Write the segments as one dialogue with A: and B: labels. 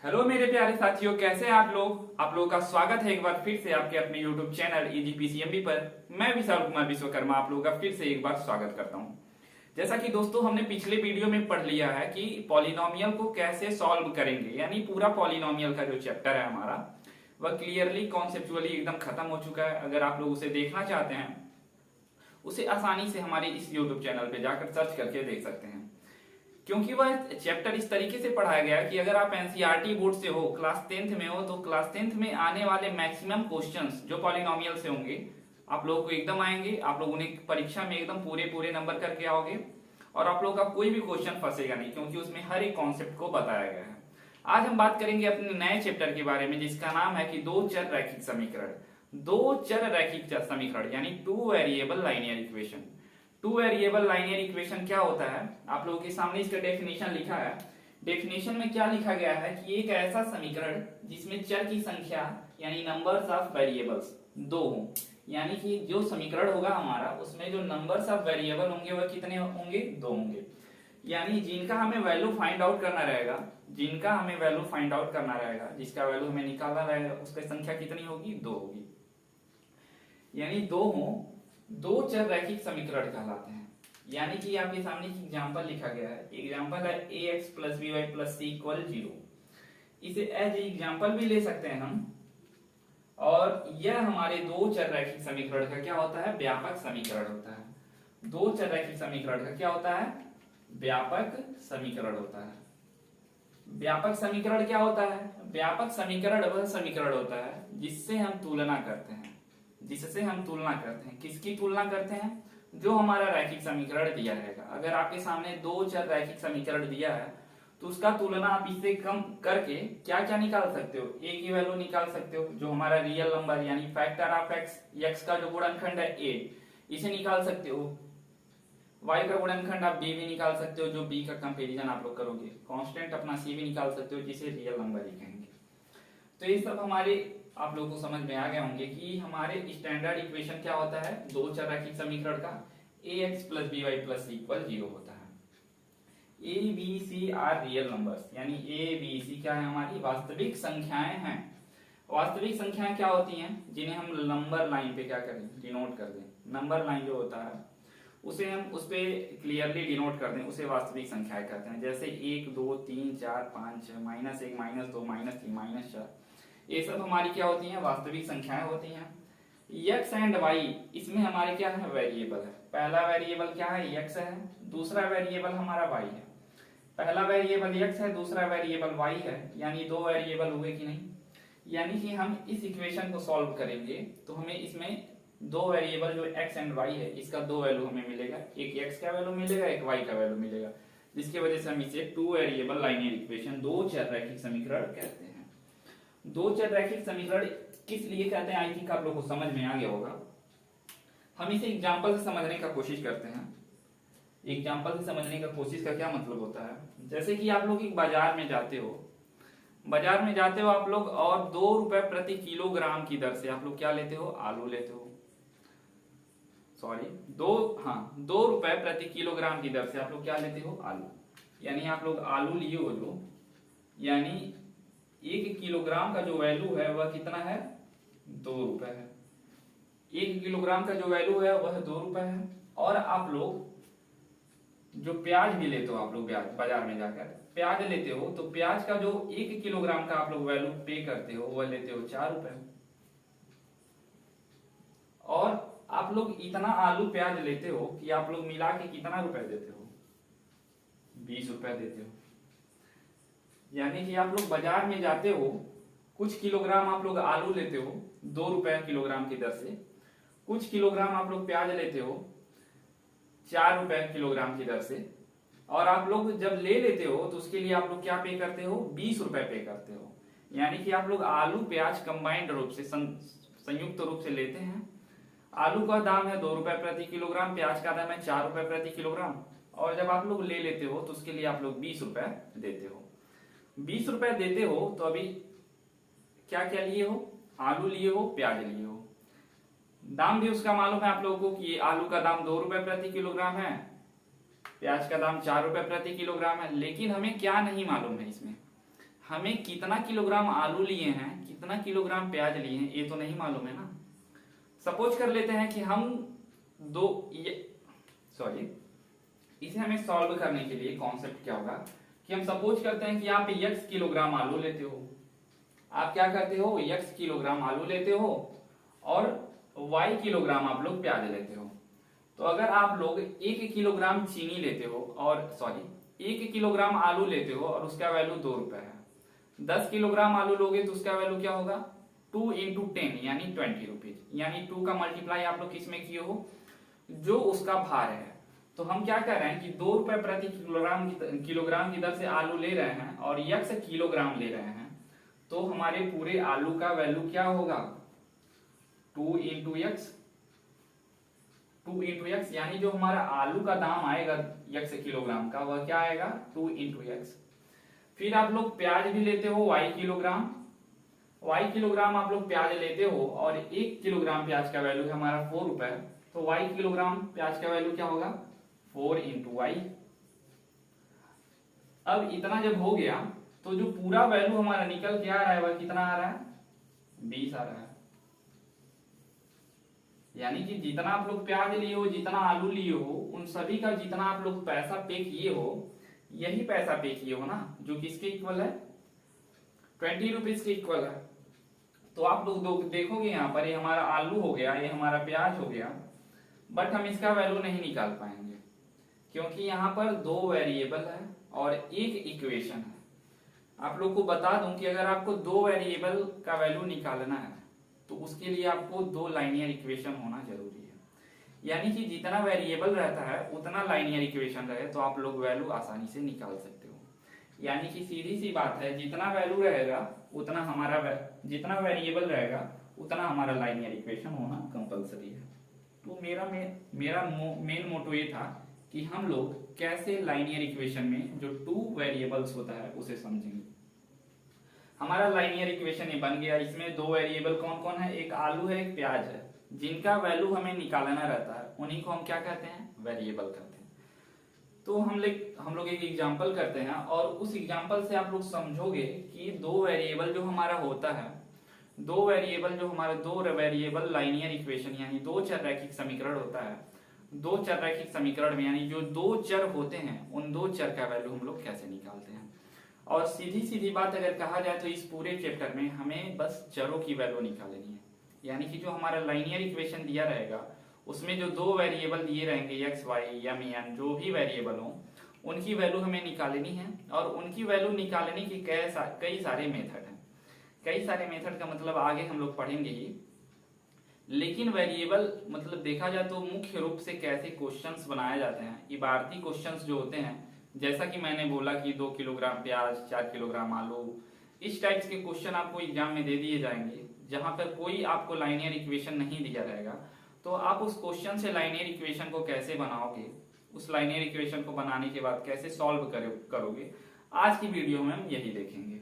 A: Hello मेरे प्यारे साथियों, कैसे हैं आप लोग। आप लोगों का स्वागत है एक बार फिर से आपके अपने यूट्यूब चैनल EGPCMB पर। मैं विशाल कुमार विश्वकर्मा आप लोगों का फिर से एक बार स्वागत करता हूं। जैसा कि दोस्तों हमने पिछले वीडियो में पढ़ लिया है कि पॉलिनोमियल को कैसे सॉल्व करेंगे, यानी पूरा पॉलिनोमियल का जो चैप्टर है हमारा वह क्लियरली कॉन्सेप्चुअली एकदम खत्म हो चुका है। अगर आप लोग उसे देखना चाहते हैं उसे आसानी से हमारे इस यूट्यूब चैनल पे जाकर सर्च करके देख सकते हैं, क्योंकि वह चैप्टर इस तरीके से पढ़ाया गया है कि अगर आप एनसीईआरटी बोर्ड से हो, क्लास 10th में हो, तो क्लास 10th में आने वाले मैक्सिमम क्वेश्चंस जो पॉलिनोमियल से होंगे आप लोगों को एकदम आएंगे। आप लोग उन्हें परीक्षा में एकदम पूरे पूरे नंबर करके आओगे और आप लोगों का कोई भी क्वेश्चन फंसेगा नहीं, क्योंकि उसमें हर एक कॉन्सेप्ट को बताया गया है। आज हम बात करेंगे अपने नए चैप्टर के बारे में, जिसका नाम है कि दो चर रैखिक समीकरण। दो चर रैखिक समीकरण यानी two variable linear equation. Two variable linear equation क्या होता है, आप लोगों के सामने इसका डेफिनेशन लिखा है। डेफिनेशन में क्या लिखा गया है कि एक ऐसा समीकरण जिसमें चर की संख्या यानी नंबर्स ऑफ वेरिएबल्स दो हों, यानी कि जो समीकरण होगा हमारा उसमें जो नंबर्स ऑफ वेरिएबल होंगे वह कितने होंगे, दो होंगे। यानी जिनका हमें वैल्यू फाइंड आउट करना रहेगा, जिसका वैल्यू हमें निकालना रहेगा उसकी संख्या कितनी होगी, दो होगी। यानी दो हों, दो चर रैखिक समीकरण कहलाते हैं। यानी कि आपके सामने एक एग्जांपल लिखा गया है। एग्जांपल है ax + by + c = 0। इसे एज एग्जांपल भी ले सकते हैं हम। और यह हमारे दो चर रैखिक समीकरण का क्या होता है, व्यापक समीकरण होता है। दो चर रैखिक समीकरण का क्या होता है, व्यापक समीकरण होता है। व्यापक समीकरण क्या होता है, व्यापक समीकरण वह समीकरण होता है जिससे हम तुलना करते हैं। किसकी तुलना करते हैं, जो हमारा रैखिक समीकरण दिया रहेगा। अगर आपके सामने दो चर रैखिक समीकरण दिया है तो उसका तुलना आप इससे कम करके क्या क्या निकाल सकते हो, a की वैल्यू निकाल सकते हो, जो हमारा रियल नंबर यानी फैक्टर ऑफ x का जो गुणनखंड है a, इसे निकाल सकते हो। y का गुणनखंड आप b भी निकाल सकते हो, जो b का कंपैरिजन आप लोग करोगे। कांस्टेंट अपना c भी निकाल सकते हो, जिसे रियल नंबर ही कहेंगे। तो ये सब हमारे आप लोगों को समझ में आ गए होंगे कि हमारे स्टैंडर्ड इक्वेशन क्या होता है, दो चर रैखिक समीकरण का ax + by + c = 0 होता है। a b c are real numbers, यानी a b c क्या है, हमारी वास्तविक संख्याएं हैं। वास्तविक संख्याएं क्या होती हैं, जिन्हें हम नंबर लाइन पे क्या करें, डिनोट कर दें। नंबर लाइन जो होता है उसे हम उस पे क्लियरली डिनोट कर दें, उसे वास्तविक संख्याएं कहते हैं। जैसे 1 2 3 4 5 6 -1 -2 -3 -4, ये सब हमारी क्या होती हैं, वास्तविक संख्याएं होती हैं। x एंड y इसमें हमारे क्या है, वेरिएबल है। पहला वेरिएबल क्या है, x है, दूसरा वेरिएबल हमारा y है। पहला वेरिएबल x है, दूसरा वेरिएबल y है, यानी दो वेरिएबल हुए कि नहीं। यानी कि हम इस इक्वेशन को सॉल्व करेंगे तो हमें इसमें दो वेरिएबल जो x एंड y है इसका दो वैल्यू हमें मिलेगा। एक x का वैल्यू मिलेगा, एक y का वैल्यू मिलेगा, जिसकी वजह से हम इसे टू वेरिएबल लाइनियर इक्वेशन, दो चर रैखिक समीकरण कहते हैं। दो चर रैखिक समीकरण किस लिए कहते हैं, आई थिंक आप लोग को समझ में आ गया होगा। हम इसे एग्जांपल से समझने का कोशिश करते हैं। एग्जांपल से समझने का कोशिश का क्या मतलब होता है, जैसे कि आप लोग एक बाजार में जाते हो आप लोग, और 2 रुपए प्रति किलोग्राम की दर से आप लोग क्या लेते हो, आलू लेते हो। सॉरी, 2 रुपए प्रति किलोग्राम की दर से आप लोग क्या लेते हो, आलू। यानी आप लोग आलू लिए हो जो, यानी 1 किलोग्राम का जो वैल्यू है वह कितना है, 2 रुपए है। 1 किलोग्राम का जो वैल्यू है वह 2 रुपए है। और आप लोग जो प्याज भी लेते हो, आप लोग बाजार में जाकर प्याज लेते हो, तो प्याज का जो 1 किलोग्राम का आप लोग वैल्यू पे करते हो वह लेते हो 4 रुपए। और आप लोग इतना आलू प्याज लेते हो कि आप लोग मिला के कितना रुपए देते हो, 20 रुपए देते हो। यानी कि आप लोग बाजार में जाते हो, कुछ किलोग्राम आप लोग आलू लेते हो 2 रुपए किलोग्राम की दर से, कुछ किलोग्राम आप लोग प्याज लेते हो 4 रुपए किलोग्राम की दर से, और आप लोग जब ले लेते हो तो उसके लिए आप लोग क्या पे करते हो, 20 रुपए पे करते हो। यानी कि आप लोग आलू प्याज कंबाइंड रूप से, संयुक्त रूप से लेते हैं। आलू का दाम है 2 रुपए प्रति किलोग्राम, प्याज का दाम है 4 रुपए प्रति किलोग्राम, और जब आप लोग ले लेते हो तो उसके लिए आप लोग 20 रुपए देते हो। 20 रुपए देते हो तो अभी क्या क्या लिए हो, आलू लिए हो, प्याज लिए हो। दाम भी उसका मालूम है आप लोगों को कि आलू का दाम 2 रुपए प्रति किलोग्राम है, प्याज का दाम 4 रुपए प्रति किलोग्राम है। लेकिन हमें क्या नहीं मालूम है, इसमें हमें कितना किलोग्राम आलू लिए हैं, कितना किलोग्राम प्याज लिए हैं, ये तो नहीं मालूम है ना। सपोज कर लेते हैं कि हम इसे हमें सॉल्व करने के लिए कॉन्सेप्ट क्या होगा कि हम सपोज करते हैं कि आप x किलोग्राम आलू लेते हो। आप क्या करते हो, x किलोग्राम आलू लेते हो और y किलोग्राम आप लोग प्याज लेते हो। तो अगर आप लोग 1 किलोग्राम चीनी लेते हो और 1 किलोग्राम आलू लेते हो और उसका वैल्यू 2 रुपए है, 10 किलोग्राम आलू लोगे तो उसका वैल्यू क्या होगा, 2 इंटू 10 यानी 20 रुपीज, यानी 2 का मल्टीप्लाई आप लोग किसमें किए हो, जो उसका भार है। तो हम क्या कर रहे हैं कि 2 रुपए प्रति किलोग्राम की दर से आलू ले रहे हैं और x किलोग्राम ले रहे हैं, तो हमारे पूरे आलू का वैल्यू क्या होगा, 2 इंटू एक्स, यानी जो हमारा आलू का दाम आएगा x किलोग्राम का वह क्या आएगा, 2 इंटू एक्स। फिर आप लोग प्याज भी लेते हो y किलोग्राम आप लोग प्याज लेते हो और 1 किलोग्राम प्याज का वैल्यू है हमारा 4 रुपए, तो y किलोग्राम प्याज का वैल्यू क्या होगा, 4 इंटू वाई। अब इतना जब हो गया तो जो पूरा वैल्यू हमारा निकल के आ रहा है वह कितना आ रहा है, 20 आ रहा है। यानी कि जितना आप लोग प्याज लिए हो, जितना आलू लिए हो, उन सभी का जितना आप लोग पैसा पे किए हो, यही पैसा पे किए हो ना, जो किसके इक्वल है, 20 रुपीज के इक्वल है। तो आप लोग देखोगे यहाँ पर ये हमारा आलू हो गया, ये हमारा प्याज हो गया, बट हम इसका वैल्यू नहीं निकाल पाएंगे क्योंकि यहाँ पर 2 वेरिएबल है और एक इक्वेशन है। आप लोग को बता दूं कि अगर आपको 2 वेरिएबल का वैल्यू निकालना है तो उसके लिए आपको 2 लाइनियर इक्वेशन होना जरूरी है। यानी कि जितना वेरिएबल रहता है उतना लाइनियर इक्वेशन रहे तो आप लोग वैल्यू आसानी से निकाल सकते हो। यानी कि सीधी सी बात है, जितना वैल्यू रहेगा उतना जितना वेरिएबल रहेगा उतना हमारा लाइनियर इक्वेशन होना कंपलसरी है। तो मेरा मेन मोटो ये था कि हम लोग कैसे लाइनियर इक्वेशन में जो 2 वेरिएबल्स होता है उसे समझेंगे। हमारा लाइनियर इक्वेशन ये बन गया। इसमें 2 वेरिएबल कौन कौन है, एक आलू है, एक प्याज है, जिनका वैल्यू हमें निकालना रहता है, उन्हीं को हम क्या कहते हैं, वेरिएबल कहते हैं। तो हम लोग एक एग्जांपल करते हैं और उस एग्जांपल से आप लोग समझोगे कि 2 वेरिएबल जो हमारा होता है, 2 वेरिएबल लाइनियर इक्वेशन यानी 2 चर रैखिक समीकरण होता है। 2 चर रैखिक समीकरण में यानी जो 2 चर होते हैं उन 2 चर का वैल्यू हम लोग कैसे निकालते हैं। और सीधी बात अगर कहा जाए तो इस पूरे चैप्टर में हमें बस चरों की वैल्यू निकालनी है। यानी कि जो हमारा लाइनियर इक्वेशन दिया रहेगा उसमें जो 2 वेरिएबल दिए रहेंगे x, y, m, n जो भी वेरिएबल हो उनकी वैल्यू हमें निकालनी है। और उनकी वैल्यू निकालने के कई सारे मेथड हैं। कई सारे मेथड का मतलब आगे हम लोग पढ़ेंगे ही, लेकिन वेरिएबल मतलब देखा जाए तो मुख्य रूप से कैसे क्वेश्चंस बनाए जाते हैं, इबारती क्वेश्चंस जो होते हैं, जैसा कि मैंने बोला कि 2 किलोग्राम प्याज, 4 किलोग्राम आलू, इस टाइप्स के क्वेश्चन आपको एग्जाम में दे दिए जाएंगे। जहां पर कोई आपको लाइनियर इक्वेशन नहीं दिया रहेगा तो आप उस क्वेश्चन से लाइनियर इक्वेशन को कैसे बनाओगे, उस लाइनियर इक्वेशन को बनाने के बाद कैसे सॉल्व करोगे, आज की वीडियो में हम यही देखेंगे।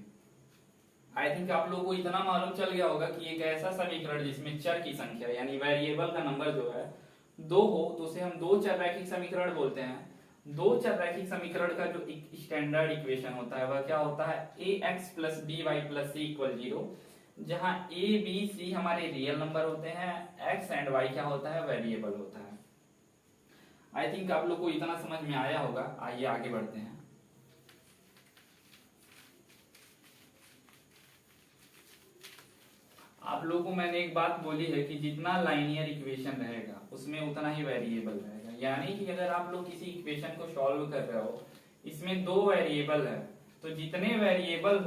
A: आई थिंक आप लोगों को इतना मालूम चल गया होगा कि एक ऐसा समीकरण जिसमें चर की संख्या यानी वेरिएबल का नंबर जो है 2 हो तो उसे हम 2 चर रैखिक समीकरण बोलते हैं। 2 चर रैखिक समीकरण का जो स्टैंडर्ड इक्वेशन होता है वह क्या होता है, ax + by + c = 0, जहां a, b, c हमारे रियल नंबर होते हैं, x एंड y क्या होता है, वेरिएबल होता है। आई थिंक आप लोग को इतना समझ में आया होगा। आइए आगे बढ़ते हैं। आप लोगों को मैंने एक बात बोली है कि जितना लाइनियर इक्वेशन रहेगा उसमें उतना ही वेरिएबल रहेगा। यानी कि अगर आप लोग किसी इक्वेशन को सॉल्व कर रहे हो, इसमें 2 वेरिएबल है, तो जितने वेरिएबल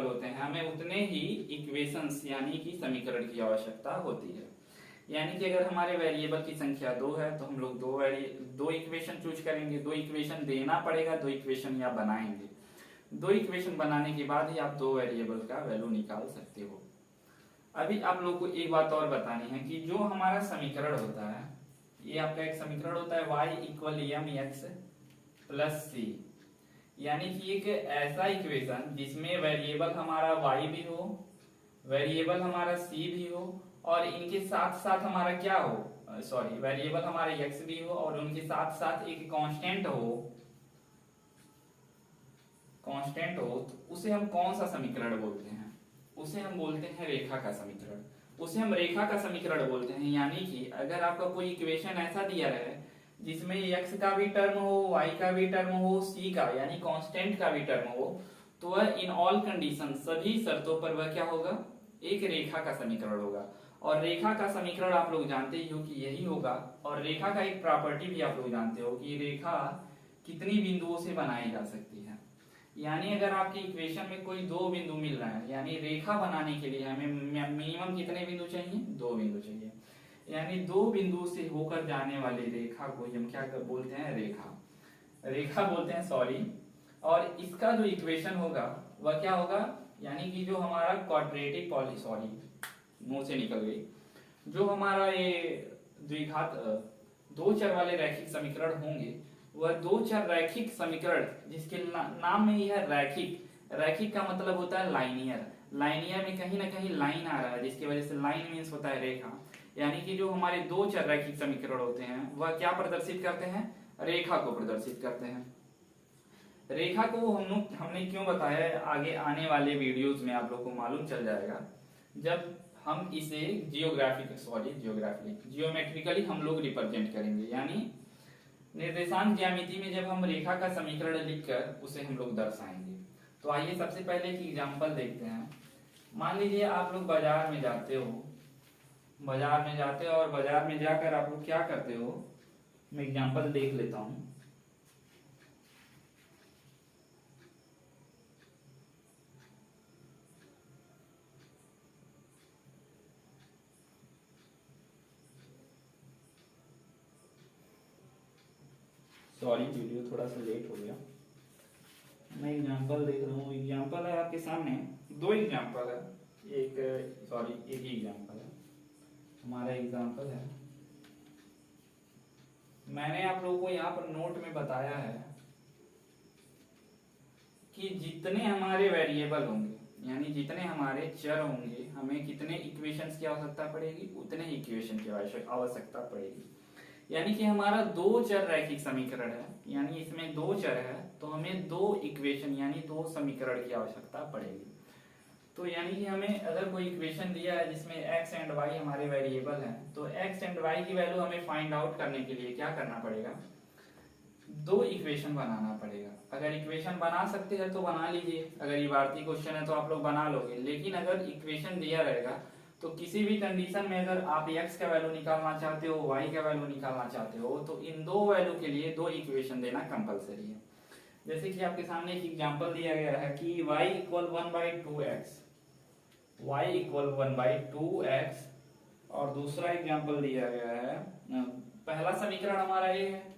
A: होते हैं हमें उतने ही इक्वेशंस यानी कि समीकरण की आवश्यकता होती है। यानी कि अगर हमारे वेरिएबल की संख्या 2 है तो हम लोग 2 इक्वेशन चूज करेंगे। 2 इक्वेशन देना पड़ेगा, 2 इक्वेशन या बनाएंगे। 2 इक्वेशन बनाने के बाद ही आप 2 वेरिएबल का वैल्यू निकाल सकते हो। अभी आप लोग को एक बात और बतानी है कि जो हमारा समीकरण होता है, ये आपका एक समीकरण होता है y = mx + c, यानी कि एक ऐसा इक्वेशन जिसमें वेरिएबल हमारा y भी हो, वेरिएबल हमारा c भी हो और इनके साथ साथ हमारा क्या हो, वेरिएबल हमारा x भी हो और उनके साथ साथ एक कांस्टेंट कांस्टेंट हो तो उसे हम कौन सा समीकरण बोलते हैं? उसे हम बोलते हैं रेखा का समीकरण। उसे हम रेखा का समीकरण बोलते हैं। यानी कि अगर आपका कोई इक्वेशन ऐसा दिया है जिसमें x का भी टर्म हो, y का भी टर्म हो, c का यानी कांस्टेंट का भी टर्म हो, तो वह इन ऑल कंडीशन, सभी शर्तों पर वह क्या होगा? एक रेखा का समीकरण होगा। और रेखा का समीकरण आप लोग जानते ही हो कि यही होगा। और रेखा का एक प्रॉपर्टी भी आप लोग जानते हो कि रेखा कितनी बिंदुओं से बनाई जा सकती है। यानी अगर आपकी इक्वेशन में कोई दो बिंदु मिल रहा है, यानी रेखा बनाने के लिए हमें मिनिमम कितने बिंदु चाहिए? दो बिंदु चाहिए। यानी दो बिंदु से होकर जाने वाली रेखा को हम क्या बोलते हैं? रेखा बोलते हैं, सॉरी। और इसका जो इक्वेशन होगा वह क्या होगा? यानी कि जो हमारा क्वाड्रेटिक पॉली, सॉरी मुंह से निकल गई, जो हमारा ये द्विघात दो चर वाले रैखिक समीकरण होंगे, वह दो चर रैखिक समीकरण जिसके नाम में ही है रैखिक। रैखिक का मतलब होता है लाइनियर। लाइनियर में कहीं ना कहीं लाइन आ रहा है, जिसकी वजह से लाइन मीन्स होता है रेखा। यानी कि जो हमारे दो चर रैखिक समीकरण होते हैं वह क्या प्रदर्शित करते हैं? रेखा को प्रदर्शित करते हैं। रेखा को हमने क्यों बताया है, आगे आने वाले वीडियोस में आप लोग को मालूम चल जाएगा। जब हम इसे जियोमेट्रिकली हम लोग रिप्रेजेंट करेंगे, यानी निर्देशांक ज्यामिति में जब हम रेखा का समीकरण लिखकर उसे हम लोग दर्शाएंगे। तो आइए सबसे पहले एक एग्जांपल देखते हैं। मान लीजिए आप लोग बाजार में जाते हो, और बाजार में जाकर आप लोग क्या करते हो, मैं एग्जांपल देख लेता हूं। सॉरी, वीडियो थोड़ा सा लेट हो गया। मैं एग्जांपल देख रहा हूँ। एग्जांपल है आपके सामने, दो एग्जांपल है, एक ही एग्जांपल है। हमारा एग्जांपल है, मैंने आप लोगों को यहाँ पर नोट में बताया है कि जितने हमारे वेरिएबल होंगे, यानी जितने हमारे चर होंगे, हमें कितने इक्वेशंस की आवश्यकता पड़ेगी? उतने ही इक्वेशन की आवश्यकता पड़ेगी। यानी कि हमारा दो चर रैखिक समीकरण है, यानी इसमें दो चर है, तो हमें दो इक्वेशन यानी दो समीकरण की आवश्यकता पड़ेगी। तो यानी कि हमें अगर कोई इक्वेशन दिया है जिसमें x एंड y हमारे वेरिएबल हैं, तो x एंड y की वैल्यू हमें फाइंड आउट करने के लिए क्या करना पड़ेगा? दो इक्वेशन बनाना पड़ेगा। अगर इक्वेशन बना सकते हैं तो बना लीजिए, अगर ये भारतीय क्वेश्चन है तो आप लोग बना लोगे। लेकिन अगर इक्वेशन दिया रहेगा तो किसी भी कंडीशन में अगर आप x का वैल्यू निकालना चाहते हो, y का वैल्यू निकालना चाहते हो, तो इन दो वैल्यू के लिए दो इक्वेशन देना कंपलसरी है। जैसे कि आपके सामने एक एग्जांपल दिया गया है कि y equal 1/2x, y equal 1/2x, और दूसरा एग्जांपल दिया गया है, पहला समीकरण हमारा ये है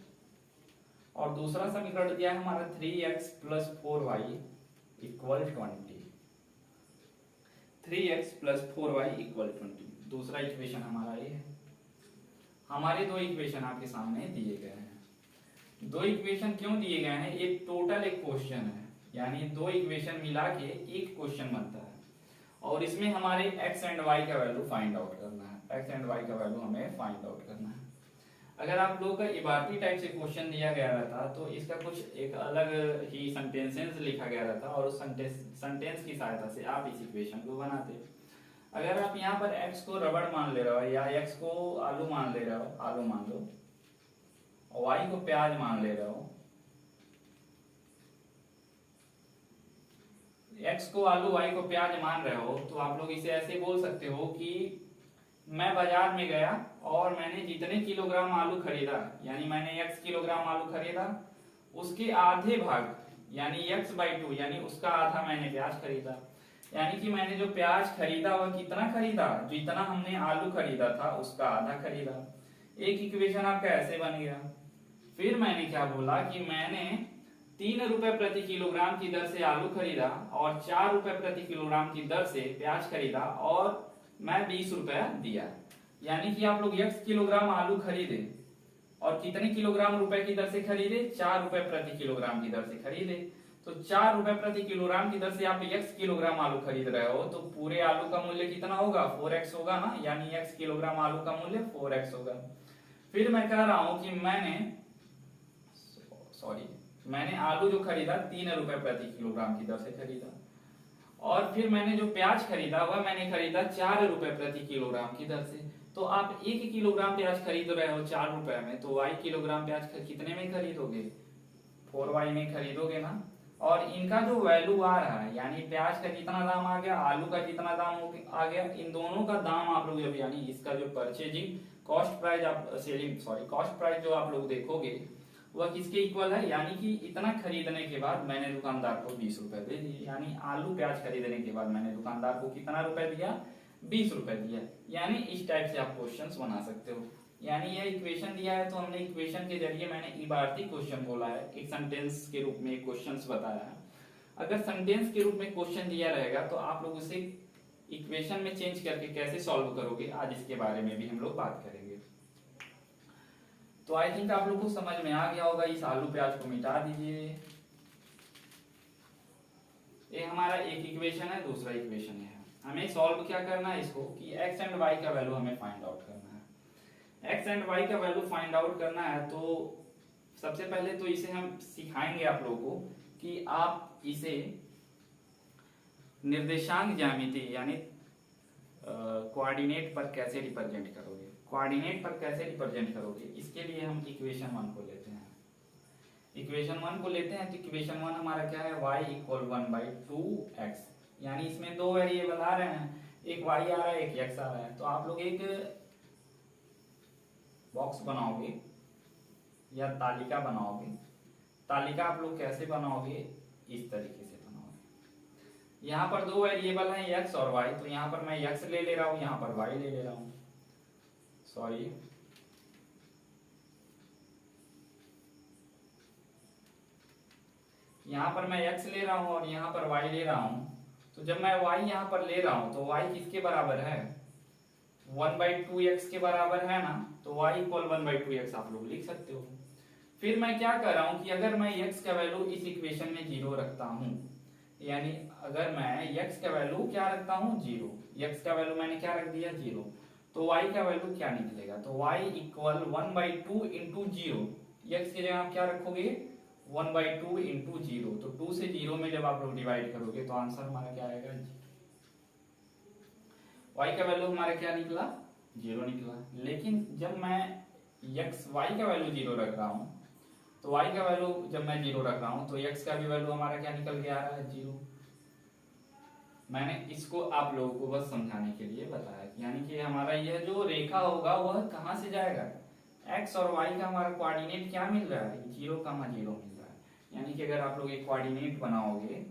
A: और दूसरा समीकरण दिया है हमारा 3x + 4y equal 20। 3x + 4y equal 20, दूसरा इक्वेशन हमारा ये है। हमारे दो इक्वेशन आपके सामने दिए गए हैं। दो इक्वेशन क्यों दिए गए हैं? एक टोटल एक क्वेश्चन है, यानी दो इक्वेशन मिला के एक क्वेश्चन बनता है, और इसमें हमारे x एंड y का वैल्यू फाइंड आउट करना है। x एंड y का वैल्यू हमें फाइंड आउट करना है। अगर आप लोगों का इबारती टाइप से क्वेश्चन दिया गया रहता तो इसका कुछ एक अलग ही सेंटेंसेस लिखा गया रहता, और उस सेंटेंस की सहायता से आप इस इक्वेशन को बनाते। अगर आप यहाँ पर x को रबड़ मान ले रहे हो, या x को आलू मान ले रहे हो, आलू मान लो, और y को प्याज मान ले रहे हो, x को आलू y को प्याज मान रहे हो, तो आप लोग इसे ऐसे बोल सकते हो कि मैं बाजार में गया और मैंने जितने किलोग्राम आलू खरीदा, यानी मैंने x किलोग्राम आलू खरीदा, उसके आधे भाग यानी x/2 यानी उसका आधा मैंने प्याज खरीदा। यानी कि मैंने जो प्याज खरीदा वह कितना खरीदा? जितना हमने आलू खरीदा था उसका आधा खरीदा। एक इक्वेशन आपका ऐसे बन गया। फिर मैंने क्या बोला कि मैंने 3 रुपए प्रति किलोग्राम की दर से आलू खरीदा और 4 रुपए प्रति किलोग्राम की दर से प्याज खरीदा, और मैं 20 रुपया दिया। यानी कि आप लोग x किलोग्राम आलू खरीदे और कितने किलोग्राम रुपए की दर से खरीदे? 4 रुपए प्रति किलोग्राम की दर से खरीदे। तो 4 रुपए प्रति किलोग्राम की दर से आप x किलोग्राम आलू खरीद रहे हो, तो पूरे आलू का मूल्य कितना होगा? 4x होगा ना, यानी x किलोग्राम आलू का मूल्य 4x होगा। फिर मैं कह रहा हूं कि मैंने आलू जो खरीदा 3 रुपए प्रति किलोग्राम की दर से खरीदा, और फिर मैंने जो प्याज खरीदा वह मैंने खरीदा 4 रुपए प्रति किलोग्राम की दर से। तो आप 1 किलोग्राम प्याज खरीद रहे हो 4 रुपए में, तो y किलोग्राम प्याज कितने में खरीदोगे? 4y में खरीदोगे ना। और इनका जो वैल्यू आ रहा है, यानी प्याज का जितना दाम आ गया, आलू का जितना दाम आ गया, इन दोनों का दाम आप लोग जब, यानी इसका जो परचेजिंग कॉस्ट प्राइस आप कॉस्ट प्राइस जो आप लोग देखोगे वह किसके इक्वल है, यानी कि इतना खरीदने के बाद मैंने दुकानदार को 20 रुपए दे दिए, यानी आलू प्याज खरीदने के बाद मैंने दुकानदार को कितना रुपए दिया? 20 रुपए दिया। यानी इस टाइप से आप क्वेश्चंस बना सकते हो। यानी यह इक्वेशन दिया है तो हमने इक्वेशन के जरिए, मैंने इबारती क्वेश्चन बोला है, एक सेंटेंस के रूप में क्वेश्चंस बताया है। अगर सेंटेंस के रूप में क्वेश्चन दिया रहेगा तो आप लोग उसे इक्वेशन में चेंज करके कैसे सॉल्व करोगे, आज इसके बारे में भी हम लोग बात करेंगे। तो आई थिंक आप लोग को समझ में आ गया होगा। इस आलू प्याज को मिटा दीजिए। ये हमारा एक इक्वेशन है, दूसरा इक्वेशन है। हमें सॉल्व क्या करना है इसको, कि x एंड y का वैल्यू हमें फाइंड आउट करना है। x एंड y का वैल्यू फाइंड आउट करना है तो सबसे पहले तो इसे हम सिखाएंगे आप लोगों को कि आप इसे निर्देशांक ज्यामिति यानी कोऑर्डिनेट पर कैसे रिप्रेजेंट करोगे। कोऑर्डिनेट पर कैसे रिप्रेजेंट करोगे, इसके लिए हम इक्वेशन 1 को लेते हैं। इक्वेशन 1 को लेते हैं तो इक्वेशन 1 हमारा क्या है, y इक्वल 1/2x, यानी इसमें दो वेरिएबल आ रहे हैं, एक y आ रहा है, एक x आ रहा है। तो आप लोग एक बॉक्स बनाओगे या तालिका बनाओगे। तालिका आप लोग कैसे बनाओगे, इस तरीके से बनाओगे। यहाँ पर दो वेरिएबल हैं x और y, तो यहाँ पर मैं x ले रहा हूँ, यहाँ पर y ले रहा हूँ। सॉरी, यहाँ पर मैं x ले रहा हूँ और यहाँ पर y ले रहा हूँ। तो जब मैं y यहाँ पर ले रहा हूँ तो y किसके बराबर है, 1/2x के बराबर है ना। तो y इक्वल 1/2x आप लोग लिख सकते हो। फिर मैं क्या कर रहा हूँ कि अगर मैं x का वैल्यू इस इक्वेशन में 0 रखता हूँ, यानी अगर मैं x का वैल्यू क्या रखता हूँ, 0, x का वैल्यू मैंने क्या रख दिया, 0, तो y का वैल्यू क्या निकलेगा, तो y इक्वल 1/2 इंटू 0, x की जगह आप क्या रखोगे, 1/2 इंटू 0, तो 2 से 0 में जब आप लोग डिवाइड करोगे तो आंसर हमारा क्या आएगा, y का वैल्यू हमारा क्या निकला, 0 निकला। लेकिन जब मैं y का वैल्यू 0 रख रहा हूँ, तो y का वैल्यू जब मैं 0 रख रहा हूँ तो x का भी वैल्यू हमारा क्या निकल के आ रहा है, 0। मैंने इसको आप लोगों को बस समझाने के लिए बताया, यानी कि हमारा यह जो रेखा होगा वह कहाँ से जाएगा, x और y का हमारा कोऑर्डिनेट क्या मिल रहा है, 0, 0 मिल रहा है। यानी कि अगर आप लोग एक कोऑर्डिनेट बनाओगे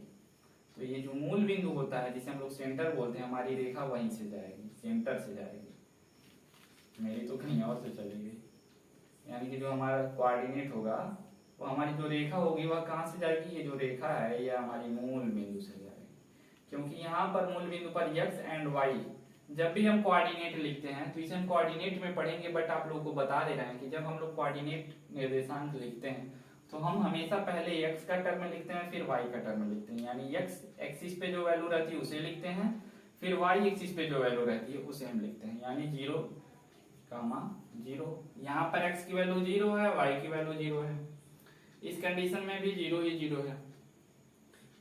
A: तो ये जो मूल बिंदु होता है जिसे हम लोग सेंटर बोलते हैं, हमारी रेखा वहीं से जाएगी, सेंटर से जाएगी। मेरी तो कहीं और से चलेगी। यानी कि जो हमारा कोऑर्डिनेट होगा वो हमारी जो रेखा होगी वह कहाँ से जाएगी, ये जो रेखा है ये हमारी मूल बिंदु से जाएगी। क्योंकि यहाँ पर मूल बिंदु पर x एंड y, जब भी हम कोऑर्डिनेट लिखते हैं तो इसे हम कोऑर्डिनेट में पढ़ेंगे, बट आप लोगों को बता दे रहे हैं कि जब हम लोग कोऑर्डिनेट निर्देशांक लिखते हैं तो हम हमेशा पहले x का टर्म में लिखते हैं, फिर y का टर्म में लिखते हैं। यानी x एक्सिस पे जो वैल्यू रहती है उसे लिखते हैं, फिर y एक्सिस पे जो वैल्यू रहती है उसे हम लिखते हैं। यानी 0, 0, यहाँ पर x की वैल्यू 0 है, y की वैल्यू 0 है, इस कंडीशन में भी 0 ही 0 है।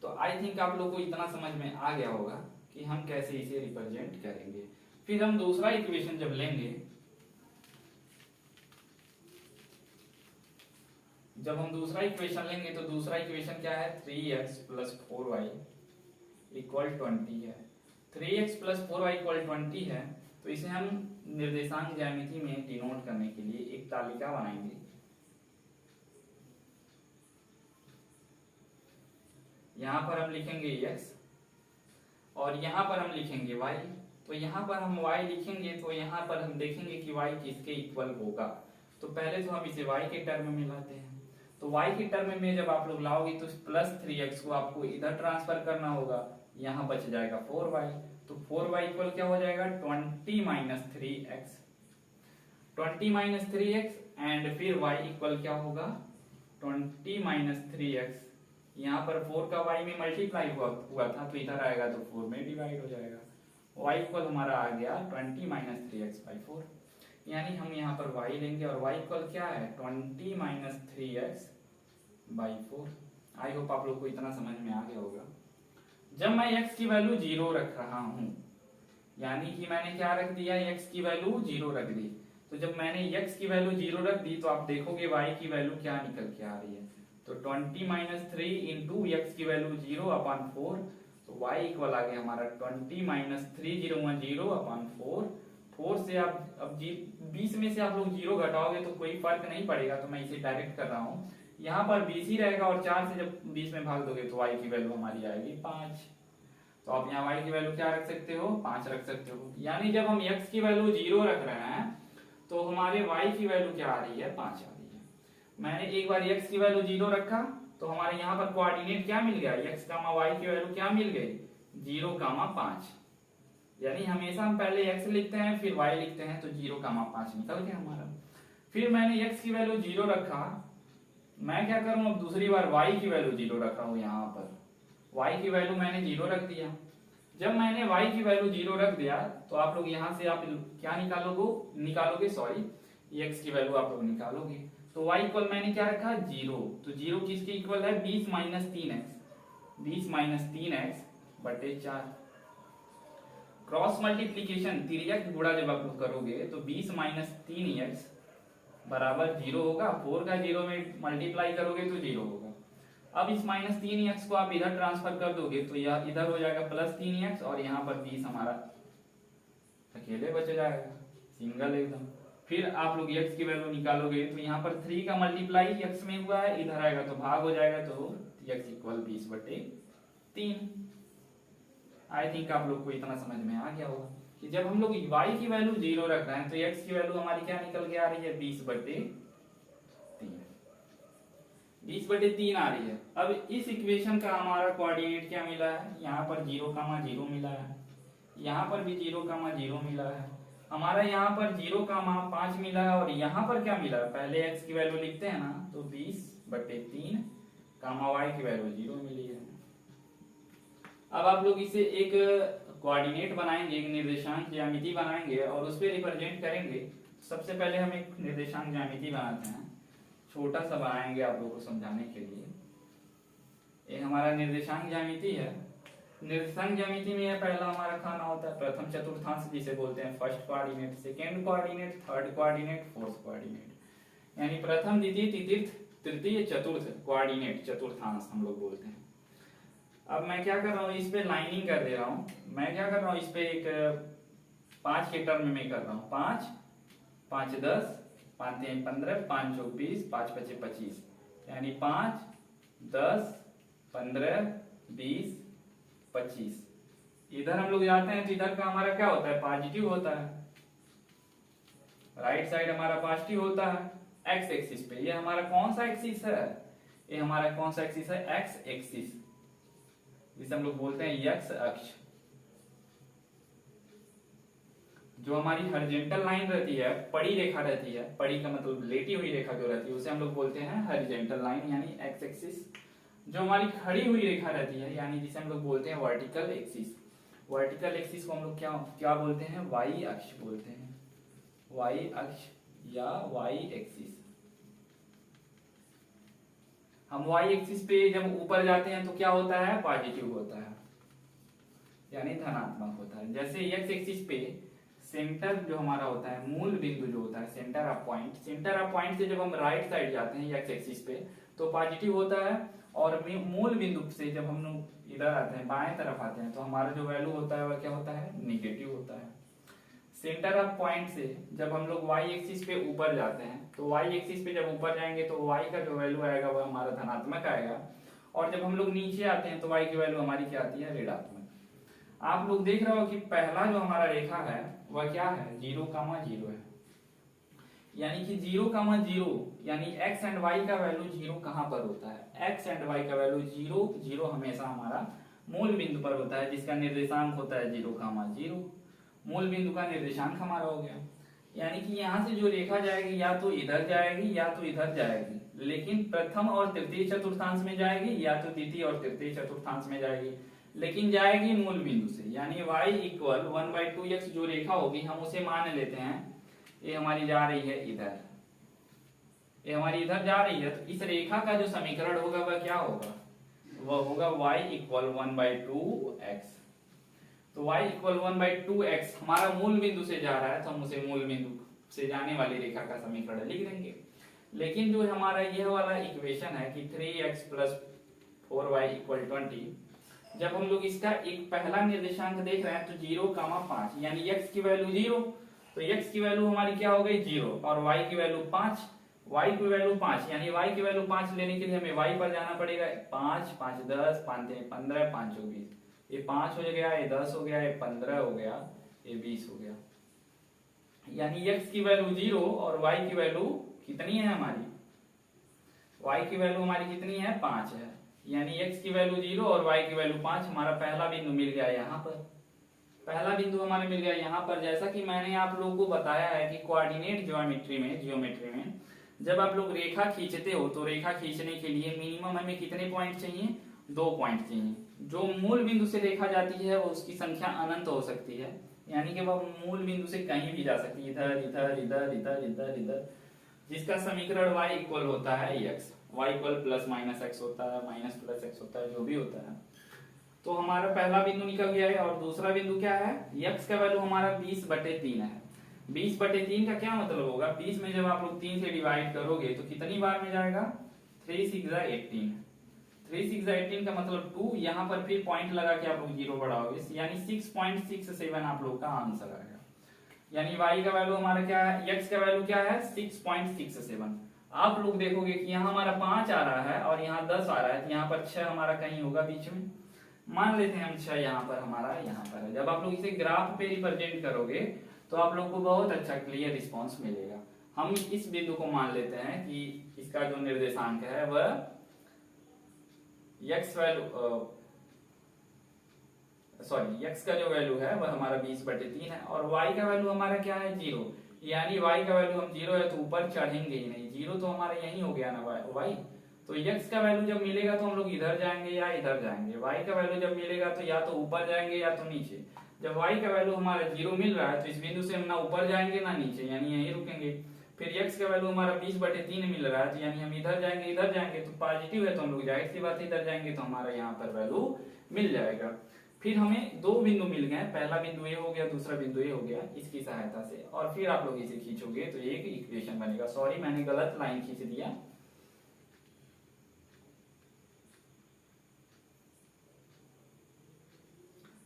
A: तो आई थिंक आप लोग को इतना समझ में आ गया होगा कि हम कैसे इसे रिप्रेजेंट करेंगे। फिर हम दूसरा इक्वेशन जब लेंगे, जब हम दूसरा इक्वेशन लेंगे तो दूसरा इक्वेशन क्या है, 3x + 4y = 20 है। 3x + 4y = 20 है, तो इसे हम निर्देशांक ज्यामिति में डिनोट करने के लिए एक तालिका बनाएंगे। यहाँ पर हम लिखेंगे x और यहाँ पर हम लिखेंगे y। तो यहाँ पर हम y लिखेंगे तो यहाँ पर हम देखेंगे कि y किसके इक्वल होगा। तो पहले तो हम इसे y के टर्म में लाते हैं। तो y के टर्म में जब आप लोग लाओगे तो +3x को आपको इधर ट्रांसफर करना होगा, यहाँ बच जाएगा 4y। तो 4y इक्वल क्या हो जाएगा, 20 - 3x, 20 - 3x, एंड फिर y इक्वल क्या होगा, 20 - 3x। यहाँ पर 4 का y में मल्टीप्लाई हुआ था तो इधर आएगा तो 4 में डिवाइड हो जाएगा। y इक्वल हमारा आ गया 20 - 3x/4। यानी हम यहाँ पर y लेंगे और y इक्वल क्या है, 20 - 3x बाई 4। आई होप आप लोग को इतना समझ में आ गया होगा। जब मैं x की वैल्यू 0 रख रहा हूं, यानी कि मैंने क्या रख दिया, x की वैल्यू 0 रख दी, तो जब मैंने x की वैल्यू 0 रख दी तो आप देखोगे y की वैल्यू क्या निकल के आ रही है। तो 20 माइनस 3 इंटू एक्स की वैल्यू 0 अपॉन 4, तो y इक्वल आ गया हमारा 20 माइनस 3 0 अपॉन 4। 4 से आप अब 20 में से आप लोग 0 घटाओगे तो कोई फर्क नहीं पड़ेगा, तो मैं इसे डायरेक्ट कर रहा हूँ। यहाँ पर 20 ही रहेगा और 4 से जब 20 में भाग दोगे तो y की वैल्यू हमारी आएगी 5। तो आप यहाँ y की वैल्यू क्या रख सकते हो, 5 रख सकते हो। यानी जब हम x की वैल्यू 0 रख रहे हैं तो हमारे y की वैल्यू क्या आ रही है, 5 आ रही है। मैंने एक बार x की वैल्यू 0 रखा तो हमारे यहाँ पर कोऑर्डिनेट क्या मिल गया, x, y की वैल्यू क्या मिल गई, 0, 5। यानी हमेशा हम पहले x लिखते हैं फिर y लिखते हैं, तो 0, 5 निकल गया हमारा। फिर मैंने x की वैल्यू 0 रखा, मैं क्या करूं अब दूसरी बार y की वैल्यू 0 रख रहा हूं। यहाँ पर y की वैल्यू मैंने 0 रख दिया। जब मैंने y की वैल्यू 0 रख दिया तो आप लोग यहाँ से आप क्या निकालोगे सॉरी, x की वैल्यू आप लोग निकालोगे। तो y इक्वल मैंने क्या रखा, 0। तो 0 किसके इक्वल है, 20 माइनस 3x, 20 माइनस 3x बटे 4। क्रॉस मल्टीप्लीकेशन तिर्यक गुणा जब आप लोग करोगे तो 20 माइनस 3x बराबर 0 होगा। 4 का 0 में मल्टीप्लाई करोगे तो 0 होगा। अब इस माइनस 3x को आप इधर ट्रांसफर कर दोगे तो यह इधर हो जाएगा प्लस 3x और यहाँ पर 20 हमारा अकेले बच जाएगा, सिंगल एकदम। फिर आप लोग x की वैल्यू निकालोगे तो यहाँ पर 3 का मल्टीप्लाई x में हुआ है, इधर आएगा तो भाग हो जाएगा, तो x इक्वल 20 बटे 3। आई थिंक आप लोग को इतना समझ में आ गया होगा कि जब हम लोग y की वैल्यू 0 रख रहे हैं तो x की वैल्यू हमारी क्या निकल के आ रही है, 20 बटे 3, 20 बटे 3 आ रही है। अब इस इक्वेशन का हमारा कोऑर्डिनेट क्या मिला है, यहाँ पर 0, 0 मिला है, यहाँ पर भी 0, 0 मिला है, हमारा यहाँ पर 0, 5 मिला है, और यहाँ पर क्या मिला है, पहले x की वैल्यू लिखते हैं ना, तो 20 बटे 3 y की वैल्यू 0 मिली है। अब आप लोग इसे एक कोऑर्डिनेट बनाएंगे, एक निर्देशांक ज्यामिति बनाएंगे और उस पर रिप्रेजेंट करेंगे। सबसे पहले हम एक निर्देशांक ज्यामिति बनाते हैं, छोटा सा बनाएंगे आप लोगों को समझाने के लिए। ये हमारा निर्देशांक ज्यामिति है। निर्देशांक ज्यामिति में यह पहला हमारा खाना होता है प्रथम चतुर्थांश, जिसे बोलते हैं first coordinate, second coordinate, third coordinate, fourth coordinate. यानी प्रथम, द्वितीय, तृतीय, चतुर्थ कोऑर्डिनेट, चतुर्थांश हम लोग बोलते हैं। अब मैं क्या कर रहा हूँ, इस पे लाइनिंग कर दे रहा हूँ। मैं क्या कर रहा हूँ, इस पे एक 5 के टर्म में कर रहा हूँ। 5, 5 10, 5 3 15, 5 4 20, 5 5 25, यानी 5 10 15 20 25। इधर हम लोग जाते हैं तो इधर का हमारा क्या होता है, पॉजिटिव होता है। राइट साइड हमारा पॉजिटिव होता है एक्स एक्सिस पे। ये हमारा कौन सा एक्सिस है, ये हमारा कौन सा एक्सिस है, एक्स एक्सिस, जिसे हम लोग बोलते हैं एक्स अक्ष। जो हमारी हॉरिजॉन्टल लाइन रहती है, पड़ी रेखा रहती है, पड़ी का मतलब लेटी हुई रेखा जो रहती है, उसे हम लोग बोलते हैं हॉरिजॉन्टल लाइन यानी एक्स एक्सिस। जो हमारी खड़ी हुई रेखा रहती है, यानी जिसे हम लोग बोलते हैं वर्टिकल एक्सिस। वर्टिकल एक्सिस को हम लोग क्या बोलते हैं, वाई अक्ष बोलते हैं, वाई अक्ष या वाई एक्सिस। हम वाई एक्सिस पे जब ऊपर जाते हैं तो क्या होता है, पॉजिटिव होता है, यानी धनात्मक होता है। जैसे एक्स एक्सिस पे सेंटर जो हमारा होता है, मूल बिंदु जो होता है, centre of point, centre of point से जब हम राइट साइड जाते हैं एक्स एक्सिस पे तो पॉजिटिव होता है, और मूल बिंदु से जब हम लोग इधर आते हैं, बाएं तरफ आते हैं, तो हमारा जो वैल्यू होता है वह क्या होता है, निगेटिव होता है। सेंटर ऑफ पॉइंट से जब हम लोग वाई एक्सिस पे ऊपर जाते हैं, तो वाई एक्सिस पे जब ऊपर जाएंगे तो वाई का जो वैल्यू आएगा वह हमारा धनात्मक आएगा, और जब हम लोग नीचे आते हैं तो वाई की वैल्यू हमारी क्या आती है, ऋणात्मक। आप लोग देख रहे हो कि पहला जो हमारा रेखा है वह क्या है, 0, 0 है, यानी कि 0, 0, यानी x एंड y का वैल्यू 0 कहां पर होता है, x एंड y का वैल्यू 0, 0 हमेशा हमारा मूल बिंदु पर होता है, जिसका निर्देशांक होता है 0, 0। मूल बिंदु का निर्देशांक हमारा हो गया। यानी कि यहाँ से जो रेखा जाएगी या तो इधर जाएगी या तो इधर जाएगी, लेकिन प्रथम और तृतीय चतुर्थांश में जाएगी या तो द्वितीय और तृतीय चतुर्थांश में जाएगी, लेकिन जाएगी मूल बिंदु से। यानी y इक्वल 1/2x जो रेखा होगी हम उसे मान लेते हैं, ये हमारी जा रही है इधर, ये हमारी इधर जा रही है, तो इस रेखा का जो समीकरण होगा वह क्या होगा, वह होगा y इक्वल 1/2x। तो y इक्वल 1/2x हमारा मूल बिंदु से जा रहा है, तो हम उसे मूल बिंदु से जाने वाली रेखा का समीकरण लिख देंगे। लेकिन जो हमारा यह वाला इक्वेशन है कि 3x + 4y = 20, जब हम लोग इसका एक पहला निर्देशांक देख रहे हैं तो 0,5 यानी x की वैल्यू 0, तो x की वैल्यू हमारी क्या हो गई 0 और y की वैल्यू 5, y की वैल्यू 5 यानी y की वैल्यू 5 लेने के लिए हमें y पर जाना पड़ेगा। 5 5 10 5 15 5 20, ये 5 हो गया, ये 10 हो गया, ये 15 हो गया, ये 20 हो गया। यानी x की वैल्यू 0 और y की वैल्यू कितनी है हमारी, y की वैल्यू हमारी कितनी है 5 है। यानी x की वैल्यू 0 और y की वैल्यू 5, हमारा पहला बिंदु मिल गया यहाँ पर। पहला बिंदु हमारा मिल गया यहाँ पर। जैसा कि मैंने आप लोगों को बताया है कि कोऑर्डिनेट ज्योमेट्री में जब आप लोग रेखा खींचते हो तो रेखा खींचने के लिए मिनिमम हमें कितने पॉइंट चाहिए, 2 पॉइंट चाहिए। जो मूल बिंदु से रेखा जाती है वो उसकी संख्या अनंत हो सकती है, यानी कि वह मूल बिंदु से कहीं भी जा सकती है, इधर इधर इधर इधर इधर इधर, जिसका समीकरण y इक्वल होता है x, y इक्वल ±x होता है, -+x होता है, जो भी होता है। तो हमारा पहला बिंदु निकल गया है। और दूसरा बिंदु क्या है, x का वैल्यू हमारा 20/3 है। 20/3 का क्या मतलब होगा, 20 में जब आप लोग 3 से डिवाइड करोगे तो कितनी बार में जाएगा, 3 6 18, 3 6 18 का मतलब 2, यहाँ पर फिर पॉइंट लगा के आप लोग 0 बढ़ाओगे, यानी 6.67 आप लोग का आंसर आएगा। यानी y का वैल्यू हमारा क्या है, x का वैल्यू क्या है 6.67। आप लोग देखोगे कि यहाँ हमारा 5 आ रहा है और यहाँ 10 आ रहा है, तो यहाँ पर 6 हमारा कहीं होगा बीच में। मान लेते हैं हम 6 यहाँ पर हमारा यहाँ पर है। जब आप लोग इसे ग्राफ पे रिप्रेजेंट करोगे तो आप लोग को बहुत अच्छा क्लियर रिस्पॉन्स मिलेगा। हम इस बिंदु को मान लेते हैं कि इसका जो निर्देशांक है वह x का जो वैल्यू है वह हमारा 20/3 है और y का वैल्यू हमारा क्या है 0, यानी y का वैल्यू हम 0 है तो ऊपर चढ़ेंगे ही नहीं, 0 तो हमारा यही हो गया ना y। तो x का वैल्यू जब मिलेगा तो हम लोग इधर जाएंगे या इधर जाएंगे, y का वैल्यू जब मिलेगा तो या तो ऊपर जाएंगे या तो नीचे। जब y का वैल्यू हमारा 0 मिल रहा है तो इस बिंदु से हम ना ऊपर जाएंगे ना नीचे, यानी यहीं रुकेंगे। फिर x का वैल्यू हमारा 20/3 मिल रहा है तो यानी हम इधर जाएंगे तो पॉजिटिव है तो हम लोग जाहिर सी बात इधर जाएंगे तो हमारा यहाँ पर वैल्यू मिल जाएगा। फिर हमें 2 बिंदु मिल गए, पहला बिंदु ये हो गया, दूसरा बिंदु ये हो गया, इसकी सहायता से और फिर आप लोग इसे खींचोगे तो एक इक्वेशन बनेगा। सॉरी मैंने गलत लाइन खींच दिया।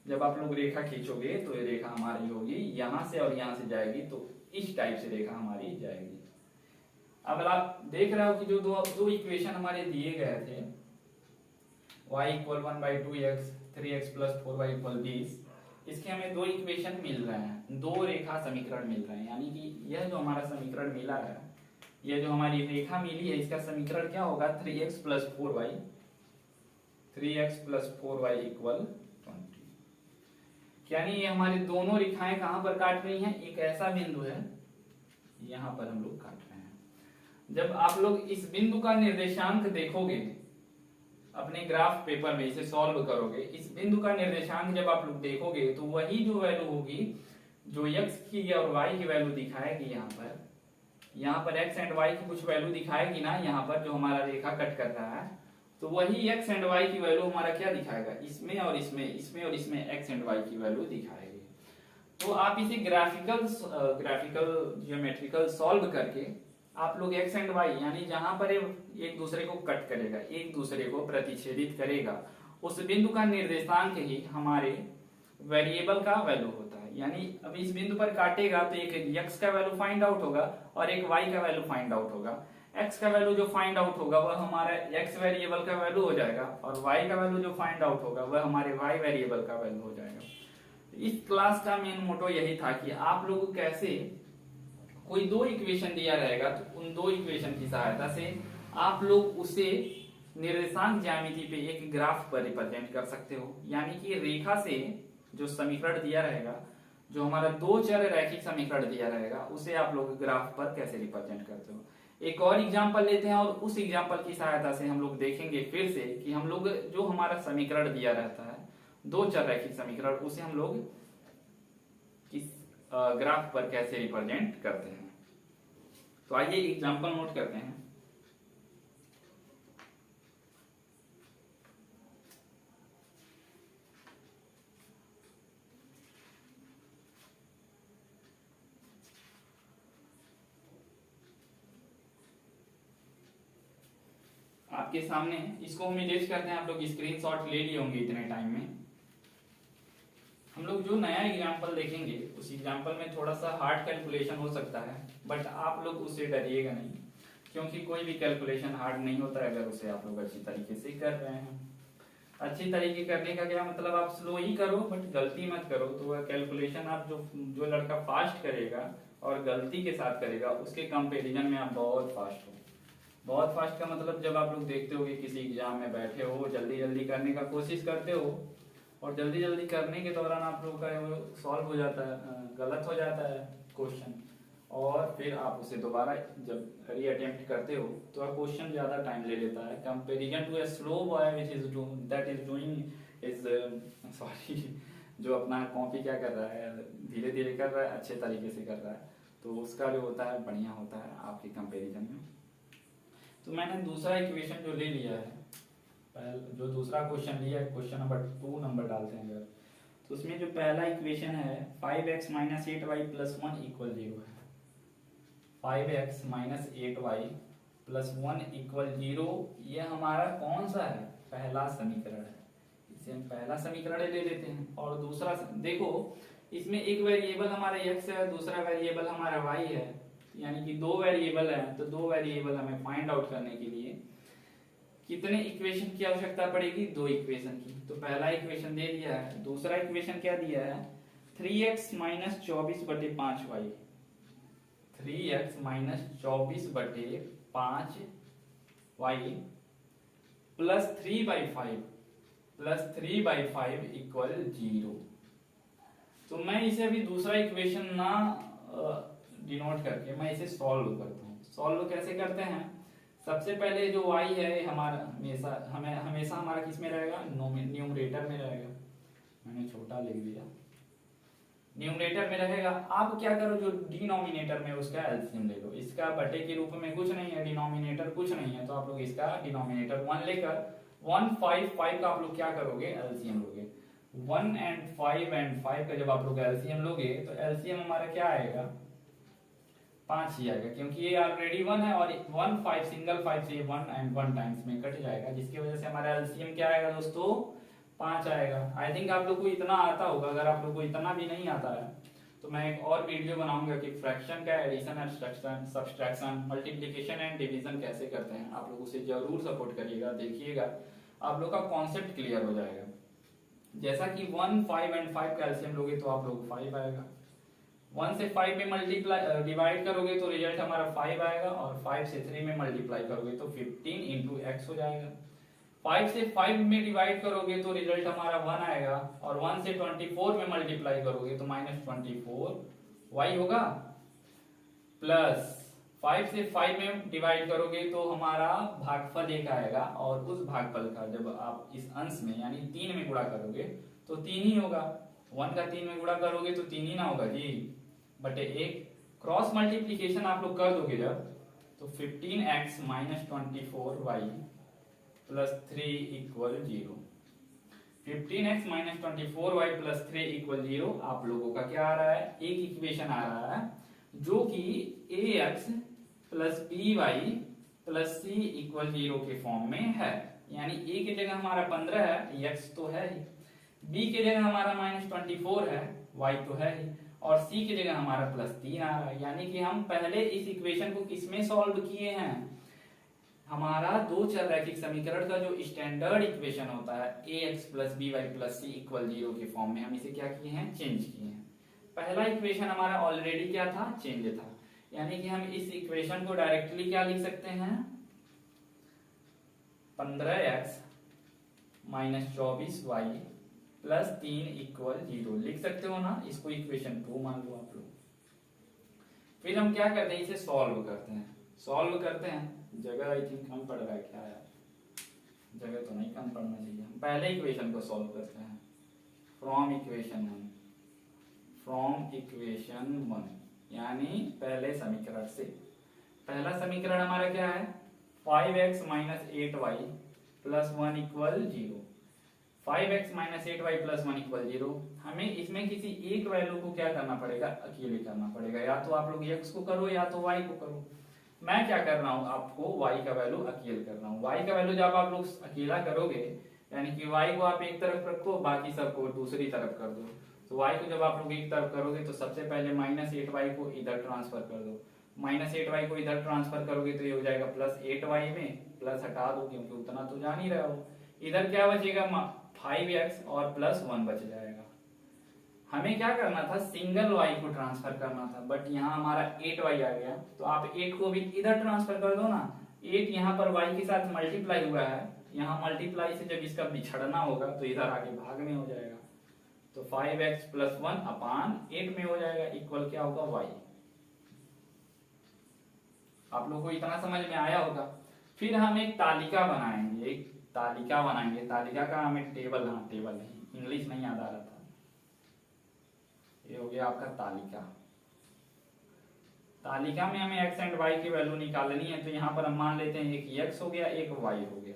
A: जब आप लोग रेखा खींचोगे तो ये रेखा हमारी होगी यहाँ से और यहाँ से जाएगी, तो इस टाइप से रेखा हमारी जाएगी। अब आप देख रहे हो कि जो दो इक्वेशन हमारे दिए गए थे, y equal 1/2x 3x + 4y = 20, इसके हमें 2 इक्वेशन मिल रहे हैं, 2 रेखा समीकरण मिल रहे हैं। यानी कि यह जो हमारा समीकरण मिला है, यह जो हमारी रेखा मिली है, इसका समीकरण क्या होगा 3x + 4y = 20। यानी ये हमारी दोनों रेखाएं कहां पर काट रही हैं, एक ऐसा बिंदु है यहां पर हम लोग काट रहे हैं। जब आप लोग इस बिंदु का निर्देशांक देखोगे अपने ग्राफ पेपर में, इसे सॉल्व करोगे, इस बिंदु का निर्देशांक जब आप लोग देखोगे तो वही जो वैल्यू होगी जो x की और y की वैल्यू दिखाएगी, यहाँ पर x एंड y की कुछ वैल्यू दिखाएगी ना, यहाँ पर जो हमारा रेखा कट कर रहा है, तो वही x एंड y की वैल्यू हमारा क्या दिखाएगा, इसमें और इसमें x एंड y की वैल्यू दिखाएगी। तो आप इसे ग्राफिकल ज्योमेट्रिकल सॉल्व करके आप लोग x एंड y यानी जहां पर एक दूसरे को कट करेगा, एक दूसरे को प्रतिच्छेदित करेगा, उस बिंदु का निर्देशांक ही हमारे वेरिएबल का वैल्यू होता है। यानी अब इस बिंदु पर काटेगा तो एक x का वैल्यू फाइंड आउट होगा और एक y का वैल्यू फाइंड आउट होगा। x का वैल्यू जो फाइंड आउट होगा वह हमारा x वेरिएबल का वैल्यू हो जाएगा और y का वैल्यू जो फाइंड आउट होगा वह हमारे y वेरिएबल का वैल्यू हो जाएगा। इस क्लास का मेन मोटो यही था कि आप लोगों को कैसे कोई 2 इक्वेशन दिया रहेगा तो उन 2 इक्वेशन की सहायता से आप लोग उसे निर्देशांक ज्यामिति पे एक ग्राफ पर रिप्रेजेंट कर सकते हो। यानी कि रेखा से जो समीकरण दिया रहेगा, जो हमारा 2 चर रैखिक समीकरण दिया रहेगा, उसे आप लोग ग्राफ पर कैसे रिप्रेजेंट करते हो। एक और एग्जांपल लेते हैं और उस एग्जांपल की सहायता से हम लोग देखेंगे फिर से कि हम लोग जो हमारा समीकरण दिया रहता है 2 चर रैखिक समीकरण, उसे हम लोग किस ग्राफ पर कैसे रिप्रेजेंट करते हैं। तो आइए एग्जांपल नोट करते हैं। आपके सामने इसको हम इरेज करते हैं। आप लोग स्क्रीनशॉट ले लिए होंगे इतने टाइम में। हम लोग जो नया एग्जाम्पल देखेंगे उस एग्जाम्पल में थोड़ा सा हार्ड कैलकुलेशन हो सकता है, बट आप लोग उससे डरिएगा नहीं, क्योंकि कोई भी कैलकुलेशन हार्ड नहीं होता है अगर उसे आप लोग अच्छी तरीके से कर रहे हैं। अच्छी तरीके करने का क्या मतलब, आप स्लो ही करो बट गलती मत करो। तो वह कैलकुलेशन आप जो लड़का फास्ट करेगा और गलती के साथ करेगा उसके कंपेरिजन में आप बहुत फास्ट हो। बहुत फास्ट का मतलब जब आप लोग देखते हो कि किसी एग्जाम में बैठे हो, जल्दी जल्दी करने का कोशिश करते हो और जल्दी जल्दी करने के दौरान आप लोगों का वो सॉल्व हो जाता है, गलत हो जाता है क्वेश्चन, और फिर आप उसे दोबारा जब री अटेम्प्ट करते हो तो आप क्वेश्चन ज़्यादा टाइम ले लेता है comparison to a slow boy which is that is doing is sorry जो अपना कॉपी क्या कर रहा है, धीरे धीरे कर रहा है, अच्छे तरीके से कर रहा है, तो उसका जो होता है बढ़िया होता है आपके कंपेरिजन में। तो मैंने दूसरा इक्वेशन जो ले लिया है, जो दूसरा क्वेश्चन लिया है, क्वेश्चन नंबर 2 नंबर डालते हैं अगर, तो उसमें जो पहला इक्वेशन है 5x minus 8y plus 1 equal 0 है। 5x minus 8y plus 1 equal 0, ये हमारा कौन सा है, पहला समीकरण है। इसे हम पहला समीकरण ले लेते हैं। और दूसरा देखो, इसमें एक वेरिएबल हमारा x है, दूसरा वेरिएबल हमारा y है, यानी कि दो वेरिएबल है। तो दो वेरिएबल हमें फाइंड आउट करने के लिए कितने इक्वेशन की आवश्यकता पड़ेगी, दो इक्वेशन की। तो पहला इक्वेशन दे दिया है, दूसरा इक्वेशन क्या दिया है, 3x माइनस 24 बटे 5y, 3x माइनस 24 बटे 5y प्लस 3/5 प्लस 3/5 इक्वल 0। तो मैं इसे अभी दूसरा इक्वेशन ना डिनोट करके मैं इसे सॉल्व करता हूँ। सॉल्व कैसे करते हैं, सबसे पहले जो y है हमारा हमेशा हमारा किस में रहेगा, न्यूमरेटर में रहेगा। मैंने छोटा लिख दिया, न्यूमरेटर में रहेगा। आप क्या करो, जो डिनोमिनेटर में उसका एलसीएम ले लो। इसका बटे के रूप में कुछ नहीं है, डिनोमिनेटर कुछ नहीं है, तो आप लोग इसका डिनोमिनेटर 1 लेकर 1 5 5 का आप लोग क्या करोगे, एलसीएम लोगे। 1 and 5 का जब आप लोग एलसीएम लोगे तो एलसीएम हमारा क्या आएगा, 5 ही आएगा, क्योंकि ये ऑलरेडी 1 है और 1 5 सिंगल 5 से 1 and 1 टाइम्स में कट जाएगा, जिसकी वजह से हमारा एलसीएम क्या आएगा दोस्तों, 5 आएगा। आई थिंक आप लोग को इतना आता होगा। अगर आप लोग को इतना भी नहीं आता है तो मैं एक और वीडियो बनाऊंगा कि फ्रैक्शन का addition and subtraction, multiplication and division कैसे करते हैं। आप लोग उसे जरूर सपोर्ट करिएगा, देखिएगा, आप लोग का कॉन्सेप्ट क्लियर हो जाएगा। जैसा कि 1 5 and 5 का एलसीएम लोगे तो आप लोग 5 आएगा। 1 से 5 में मल्टीप्लाई डिवाइड करोगे तो रिजल्ट हमारा 5 आएगा, और 5 से 3 में मल्टीप्लाई करोगे तो 15 इंटू एक्स हो जाएगा। 5 से 5 में डिवाइड करोगे तो रिजल्ट हमारा 1 आएगा, और 1 से 24 में मल्टीप्लाई करोगे तो -24y होगा, प्लस 5 से 5 में डिवाइड करोगे तो हमारा भागफल 1 आएगा, और उस भागफल का जब आप इस अंश में यानी 3 में गुणा करोगे तो 3 ही होगा। 1 का 3 में गुणा करोगे तो 3 ही ना होगा जी, बटे 1। क्रॉस मल्टीप्लीकेशन आप लोग कर दोगे जब, तो 15x minus 24y plus 3 equal 0। 15x minus 24y plus 3 equal 0 आप लोगों का क्या आ रहा है, एक इक्वेशन आ रहा है जो कि ax plus by plus c equal 0 के फॉर्म में है। यानी a की जगह हमारा 15 है, x तो है ही, b की जगह हमारा -24 है, y तो है ही, और c की जगह हमारा +3 आ रहा है। यानी कि हम पहले इस इक्वेशन को किसमें सॉल्व किए हैं, हमारा दो चर रैखिक समीकरण का जो स्टैंडर्ड इक्वेशन होता है ax plus by plus c equal 0 के फॉर्म में हम इसे क्या किए हैं, चेंज किए हैं। पहला इक्वेशन हमारा ऑलरेडी क्या था, चेंज था। यानी कि हम इस इक्वेशन को डायरेक्टली क्या लिख सकते हैं, 15x minus 24y plus 3 equal 0 लिख सकते हो ना। इसको इक्वेशन 2 मान लो आप लोग। फिर हम क्या करते हैं, इसे सॉल्व करते हैं। सॉल्व करते हैं, जगह आई थिंक कम पड़ रहा है क्या यार, जगह तो नहीं कम पड़ना चाहिए। हम पहले इक्वेशन को सॉल्व करते हैं फ्रॉम इक्वेशन 1 यानी पहले समीकरण से। पहला समीकरण हमारा क्या है, 5x minus 8y plus 1 equal 0। 5x minus 8y plus 1 equal 0। हमें इसमें किसी एक वैल्यू को क्या करना पड़ेगा, अकेले करना पड़ेगा। या तो आप लोग x को करो या तो y को करो। मैं क्या कर रहा हूँ, आपको y का वैल्यू अकेले कर रहा हूँ। y का वैल्यू जब आप लोग अकेला करोगे, यानी कि y को आप एक तरफ रखो, बाकी सबको दूसरी तरफ कर दो। तो y को जब आप लोग एक तरफ करोगे तो सबसे पहले -8y को इधर ट्रांसफर कर दो। -8y को इधर ट्रांसफर करोगे तो ये हो जाएगा +8y में, प्लस हटा दो क्योंकि उतना तो जान ही रहे हो। इधर क्या बचेगा, 5x और +1 बच जाएगा। हमें क्या करना था, सिंगल y को ट्रांसफर करना था, बट यहाँ हमारा 8y आ गया, तो आप 8 को भी इधर ट्रांसफर कर दो ना। 8 यहाँ पर y के साथ मल्टीप्लाई हुआ है, यहाँ मल्टीप्लाई से जब इसका बिछड़ना होगा तो इधर आके भाग में हो जाएगा। तो 5x + 1 अपान 8 में हो जाएगा, इक्वल क्या होगा, y। आप लोग को इतना समझ में आया होगा। फिर हम एक तालिका बनाएंगे, तालिका का हमें टेबल, हाँ टेबल नहीं, इंग्लिश नहीं याद आ रहा था। ये हो गया आपका तालिका में हमें x एंड y की वैल्यू निकालनी है। तो यहाँ पर हम मान लेते हैं एक x हो गया, एक y हो गया।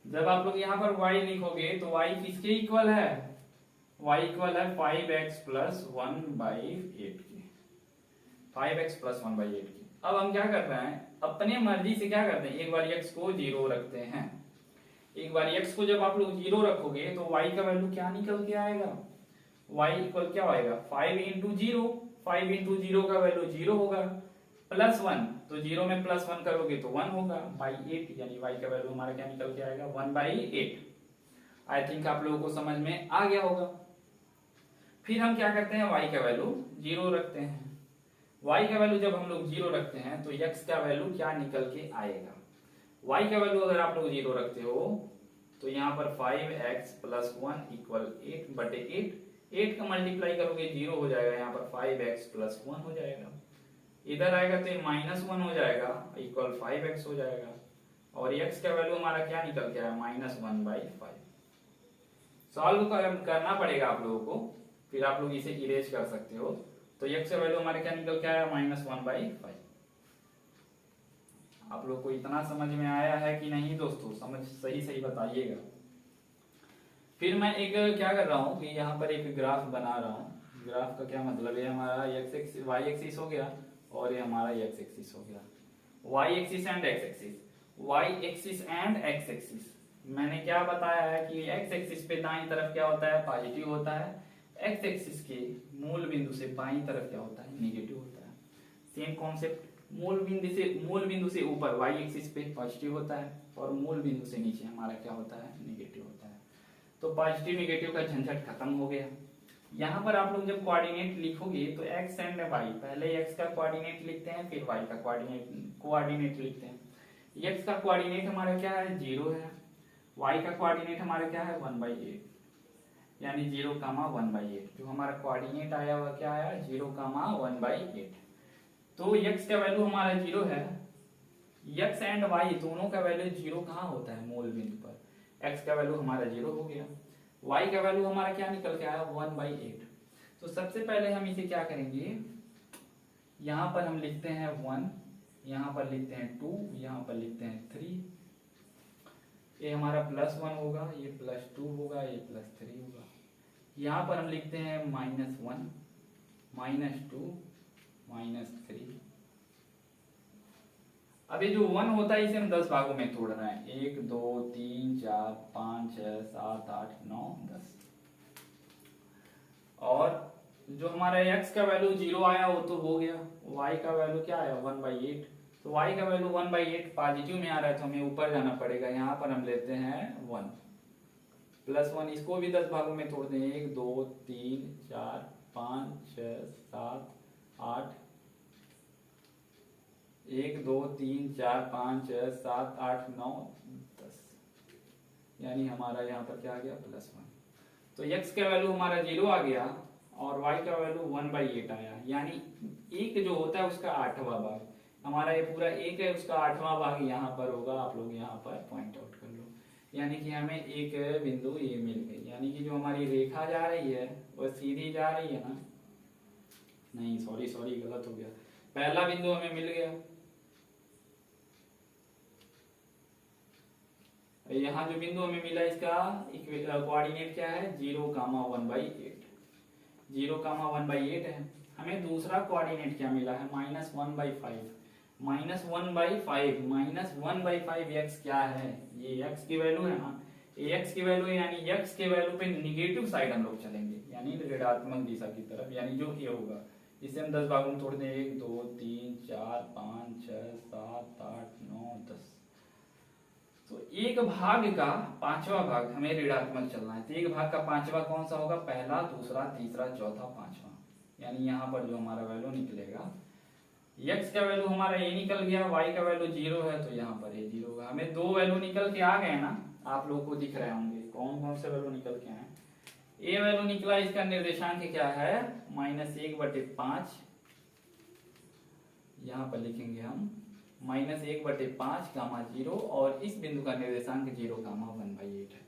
A: जब आप लोग यहाँ पर y लिखोगे तो y किसके इक्वल है, y इक्वल है 5x + 1/8 के, 5x + 1/8 के। अब हम क्या कर रहे हैं, अपने मर्जी से क्या करते हैं, एक बार x को 0 रखते हैं। एक बार x को जब आप लोग 0 रखोगे तो y का वैल्यू क्या निकल के आएगा, y इक्वल क्या आएगा, 5 × 0, 5 × 0 का वैल्यू 0 होगा, +1, तो 0 में +1 करोगे तो 1 होगा, बाई 8, यानी y का वैल्यू हमारा क्या निकल के आएगा, 1/8। आई थिंक आप लोगों को समझ में आ गया होगा। फिर हम क्या करते हैं, y का वैल्यू 0 रखते हैं। y का वैल्यू जब हम लोग 0 रखते हैं तो x का वैल्यू क्या निकल के आएगा, y का वैल्यू अगर आप लोग 0 रखते हो तो यहाँ पर 5x + 1 = 8/8, 8 का मल्टीप्लाई करोगे 0 हो जाएगा, यहाँ पर 5x + 1 हो जाएगा। इधर आएगा तो -1 हो जाएगा, इक्वल 5x हो जाएगा। और x का वैल्यू हमारा क्या निकल के आया, -1/5। सॉल्व करना पड़ेगा आप लोगों को, फिर आप लोग इसे इरेज कर सकते हो। तो x का वैल्यू हमारे क्या निकल के आया, -1/5। आप लोग को इतना समझ में आया है कि नहीं दोस्तों, समझ सही बताइएगा। फिर मैं एक क्या कर रहा हूँ कि यहाँ पर एक ग्राफ बना रहा हूँ। ग्राफ का क्या मतलब है, हमारा y एक्सिस हो गया और ये हमारा x एक्सिस हो गया, y axis and x axis, y axis and x axis. मैंने क्या बताया है कि x एक्सिस पे दाईं तरफ क्या होता है, पॉजिटिव होता है, x एक्सिस के मूल बिंदु से बाईं तरफ क्या होता है, नेगेटिव होता है। सेम कॉन्सेप्ट, मूल बिंदु से ऊपर y एक्सिस पे पॉजिटिव होता है और मूल बिंदु से नीचे हमारा क्या होता है, नेगेटिव होता है। तो पॉजिटिव नेगेटिव का झंझट खत्म हो गया। यहाँ पर आप लोग जब कोऑर्डिनेट लिखोगे तो x एंड y, पहले x का कोऑर्डिनेट लिखते हैं, फिर y का कोऑर्डिनेट लिखते हैं। x का कोऑर्डिनेट हमारा क्या है, 0 है, y का कोऑर्डिनेट हमारा क्या है, 1/8, यानी 0, 1/8। जो हमारा कोऑर्डिनेट आया हुआ क्या आया, 0, 1/8। तो x का वैल्यू हमारा 0 है, x एंड y दोनों का वैल्यू 0 कहाँ होता है, मूल बिंदु पर। x का वैल्यू हमारा 0 हो गया, y का वैल्यू हमारा क्या निकल के आया, 1/8। तो सबसे पहले हम इसे क्या करेंगे, यहाँ पर हम लिखते हैं 1, यहाँ पर लिखते हैं 2, यहाँ पर लिखते हैं 3। ये हमारा +1 होगा, ये +2 होगा, ये +3 होगा। यहाँ पर हम लिखते हैं -1, -2, -3। अब ये जो 1 होता है इसे हम 10 भागों में तोड़ रहे हैं, 1 2 3 4 5 6 7 8 9 10। और जो हमारा x का वैल्यू 0 आया वो तो हो गया, y का वैल्यू क्या आया, 1/8। तो y का वैल्यू 1/8 पॉजिटिव में आ रहा है तो हमें ऊपर जाना पड़ेगा। यहाँ पर हम लेते हैं 1 +1, इसको भी 10 भागों में तोड़ दें, 1 2 3 4 5 6 7 8, 1 2 3 4 5 6 7 8 9 10, यानी हमारा यहाँ पर क्या आ गया, +1। तो x का वैल्यू हमारा 0 आ गया और y का वैल्यू 1/8 आया, यानी 1 जो होता है उसका 8वां भाग, हमारा ये पूरा 1 है, उसका 8वां भाग यहाँ पर होगा। आप लोग यहाँ पर पॉइंट आउट कर लो, यानी कि हमें एक बिंदु ये मिल गई, यानी कि जो हमारी रेखा जा रही है वो सीधी जा रही है ना, नहीं सॉरी गलत हो गया, पहला बिंदु हमें मिल गया। यहाँ जो बिंदु हमें मिला इसका कोऑर्डिनेट क्या है, 0, 1/8, 0, 1/8 है। हमें दूसरा कोऑर्डिनेट क्या मिला है, -1/5, -1/5 -1/5 x क्या है, ये x की वैल्यू है ना, ये x की वैल्यू है, यानी x के वैल्यू पे निगेटिव साइड हम लोग चलेंगे, यानी ऋणात्मक दिशा की तरफ, यानी जो ये होगा इसे हम 10 भागों में तोड़ दें, 1 2 3 4 5 6 7 8 9 10। तो एक भाग का पांचवा भाग हमें ऋणात्मक चलना है, तो एक भाग का पांचवा कौन सा होगा, पहला दूसरा तीसरा चौथा पांचवा, यानी यहाँ पर जो हमारा वैल्यू निकलेगा, x का वैल्यू हमारा ये निकल गया, y का वैल्यू 0 है तो यहाँ पर ये 0 होगा। हमें दो वैल्यू निकल के आ गए ना, आप लोगों को दिख रहे होंगे कौन कौन से वैल्यू निकल के आए। ए वैल्यू निकला, इसका निर्देशांक क्या है -1/5, यहाँ पर लिखेंगे हम -1/5 गामा 0, और इस बिंदु का निर्देशांक 0 गामा 1/8 है।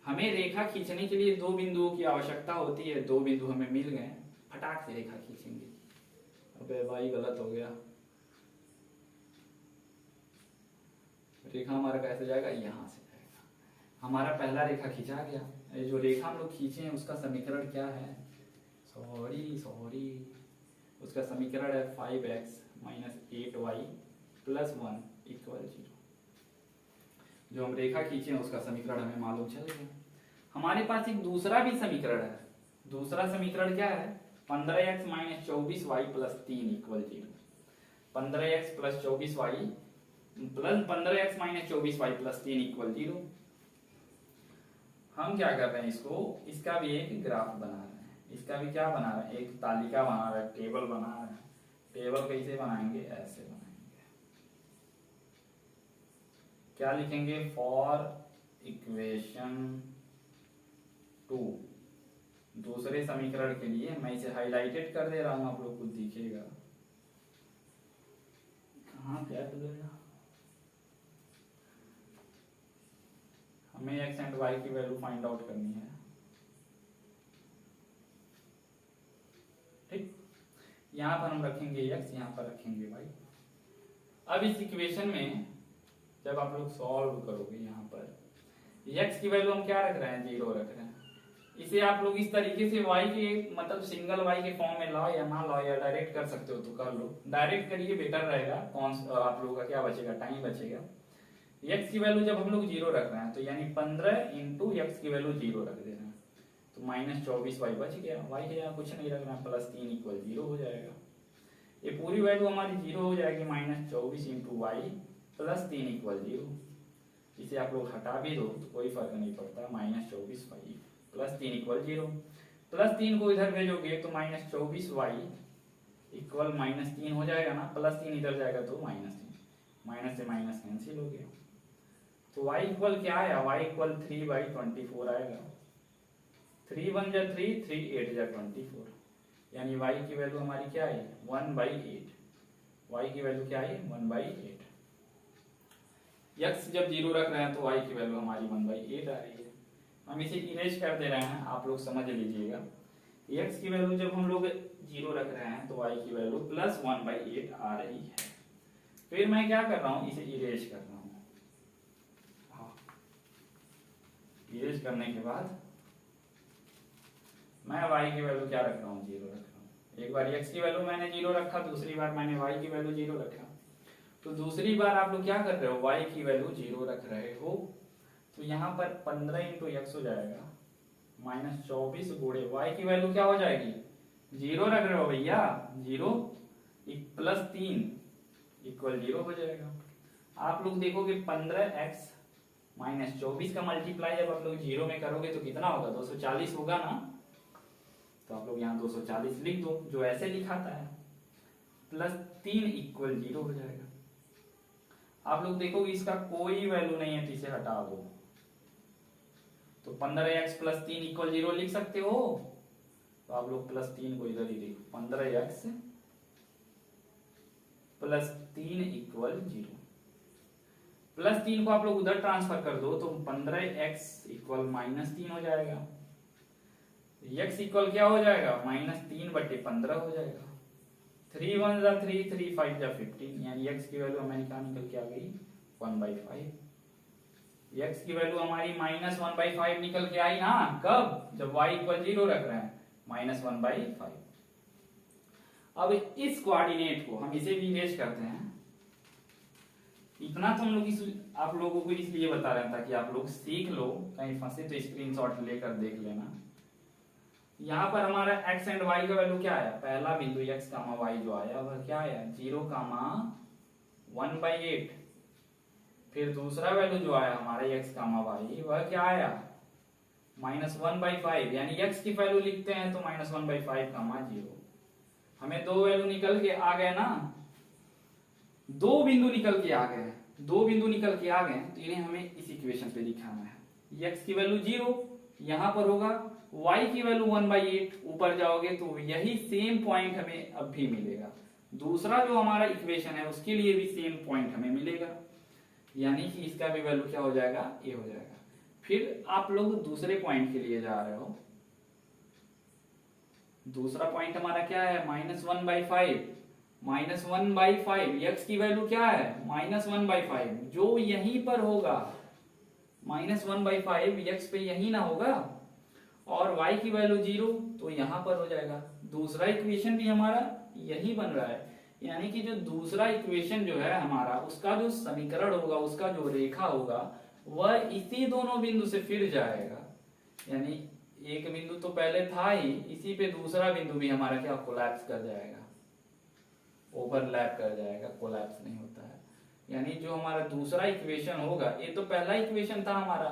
A: हमें रेखा खींचने के लिए दो बिंदुओं की आवश्यकता होती है, दो बिंदु हमें मिल गए, फटाक से रेखा खींचेंगे। अबे भाई गलत हो गया, रेखा हमारा कैसे जाएगा, यहाँ से जाएगा। हमारा पहला रेखा खींचा गया, ये जो रेखा हम लोग खींचे हैं उसका समीकरण क्या है, सॉरी उसका समीकरण है 5x - 8y + 1 = 0। जो हम रेखा खींचे हैं उसका समीकरण हमें मालूम चल गया। हमारे पास एक दूसरा भी समीकरण है, दूसरा समीकरण क्या है, 15x - 24y + 3 = 0। 15x + 24y plus 15x - 24y + 3 = 0। हम क्या कर रहे हैं, इसका भी एक ग्राफ बना रहे हैं, इसका भी क्या बना रहे हैं, एक तालिका बना रहे हैं, टेबल बना रहे हैं। टेबल कैसे बनाएंगे, ऐसे बनाएंगे, क्या लिखेंगे, फॉर इक्वेशन 2, दूसरे समीकरण के लिए मैं इसे हाईलाइटेड कर दे रहा हूं, आप लोग को दिखेगा कहाँ क्या गुजरेगा। हमें x एंड y की वैल्यू फाइंड आउट करनी है, ठीक। यहां पर हम रखेंगे x, यहां पर रखेंगे y। अब इस इक्वेशन में जब आप लोग सॉल्व करोगे, यहाँ पर x की वैल्यू हम क्या रख रहे हैं, 0 रख रहे हैं। इसे आप लोग इस तरीके से y के मतलब सिंगल y के फॉर्म में लाओ या ना लाओ, या डायरेक्ट कर सकते हो तो कर लो, डायरेक्ट करिए बेटर रहेगा। कौन आप लोगों का क्या बचेगा, टाइम बचेगा। x की वैल्यू जब हम लोग 0 रख रहे हैं तो यानी 15 × x की वैल्यू 0 रख दे रहे हैं, तो -24y बच गया, y के यहाँ कुछ नहीं रख रहे हैं, +3 = 0 हो जाएगा। ये पूरी वैल्यू हमारी 0 हो जाएगी, -24 × y + 3 = 0। इसे आप लोग हटा भी दो तो कोई फर्क नहीं पड़ता, -24y + 3 = 0। +3 को इधर भेजोगे तो -24y = -3 हो जाएगा ना, +3 इधर जाएगा तो -3, माइनस से माइनस कैंसिल हो गया, तो y = क्या आया, y = 3/24 आएगा। 3 × 1 = 3, 3 × 8 = 24, यानी y की वैल्यू हमारी क्या है, 1/8। y की वैल्यू क्या है, 1/8। x जब 0 रख रहे हैं तो y की वैल्यू हमारी 1/8 आ रही है। हम इसे इरेज कर दे रहे हैं, आप लोग समझ लीजिएगा। x की वैल्यू जब हम लोग 0 रख रहे हैं तो y की वैल्यू +1/8 आ रही है। फिर मैं क्या कर रहा हूं, इसे इरेज कर रहा हूं। इरेज करने के बाद मैं y की वैल्यू क्या रख रहा हूँ, 0 रख रहा हूँ। एक बार x की वैल्यू मैंने 0 रखा, दूसरी बार मैंने y की वैल्यू 0 रखा, तो दूसरी बार आप लोग क्या कर रहे हो, y की वैल्यू 0 रख रहे हो, तो यहाँ पर 15 × x हो जाएगा, -24 × y की वैल्यू क्या हो जाएगी, 0 रख रहे हो भैया, 0 + 3 = 0 हो जाएगा। आप लोग देखोगे 15x - 24 का मल्टीप्लाई जब आप लोग 0 में करोगे तो कितना होगा, 240 होगा ना, तो आप लोग यहाँ 240 लिख दो, जो ऐसे लिखाता है, +3 = 0 हो जाएगा। आप लोग देखोगे इसका कोई वैल्यू नहीं है तो इसे हटा दो, तो 15x + 3 = 0 लिख सकते हो, तो आप लोग +3 को इधर ही लिखो, 15x + 3 = 0। +3 को आप लोग उधर ट्रांसफर कर दो तो 15x = -3 हो जाएगा, x इक्वल क्या हो जाएगा, -3/15 हो जाएगा। 3 × 1 = 3, 3 × 5 = 15, यानी x की वैल्यू हमारी कहाँ निकल के आ गई, 1/5। x की वैल्यू हमारी -1/5 निकल के आई ना, कब, जब y = 0 रख रहे हैं, -1/5। अब इस कोऑर्डिनेट को हम इसे भी इरेज करते हैं, इतना तो हम लोग आप लोगों को इसलिए बता रहे था कि आप लोग सीख लो, कहीं फंसे तो स्क्रीनशॉट लेकर देख लेना। यहाँ पर हमारा x एंड y का वैल्यू क्या आया, पहला बिंदु x कामा y जो आया वह क्या आया 0 कामा 1/8। फिर दूसरा वैल्यू जो आया हमारा x कामा y वह क्या आया -1/5, यानी x की वैल्यू लिखते हैं तो -1/5 कामा 0। हमें दो वैल्यू निकल के आ गए ना, दो बिंदु निकल के आ गए, दो बिंदु निकल के आ गए तो इन्हें हमें इस इक्वेशन पे दिखाना है। x की वैल्यू 0 यहां पर होगा, y की वैल्यू 1/8, ऊपर जाओगे तो यही सेम पॉइंट हमें अब भी मिलेगा। दूसरा जो हमारा इक्वेशन है उसके लिए भी सेम पॉइंट हमें मिलेगा, यानी कि इसका भी वैल्यू क्या हो जाएगा a हो जाएगा। फिर आप लोग दूसरे पॉइंट के लिए जा रहे हो, दूसरा पॉइंट हमारा क्या है -1/5, -1/5 x की वैल्यू क्या है -1/5, जो यहीं पर होगा -1/5 x पे यही ना होगा, और y की वैल्यू 0 तो यहां पर हो जाएगा। दूसरा इक्वेशन भी हमारा यही बन रहा है, यानी कि जो दूसरा इक्वेशन जो है हमारा उसका जो समीकरण होगा, उसका जो रेखा होगा वह इसी दोनों बिंदु से फिर जाएगा, यानी एक बिंदु तो पहले था ही, इसी पे दूसरा बिंदु भी हमारा क्या कोलैप्स कर जाएगा, ओवरलैप कर जाएगा, कोलैप्स नहीं होता है। यानी जो हमारा दूसरा इक्वेशन होगा, ये तो पहला इक्वेशन था हमारा,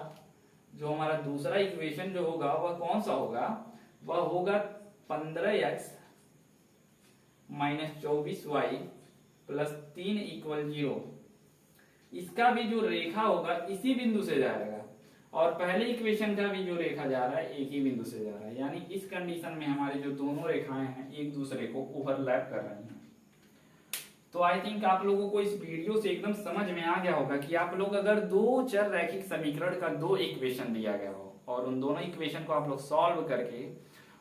A: जो हमारा दूसरा इक्वेशन जो होगा वह कौन सा होगा, वह होगा 15x - 24y + 3 = 0। इसका भी जो रेखा होगा इसी बिंदु से जाएगा, और पहले इक्वेशन का भी जो रेखा जा रहा है एक ही बिंदु से जा रहा है, यानी इस कंडीशन में हमारी जो दोनों रेखाएं हैं एक दूसरे को ओवरलैप कर रही हैं। तो आई थिंक आप लोगों को इस वीडियो से एकदम समझ में आ गया होगा कि आप लोग अगर दो चर रैखिक समीकरण का दो इक्वेशन दिया गया हो और उन दोनों इक्वेशन को आप लोग सॉल्व करके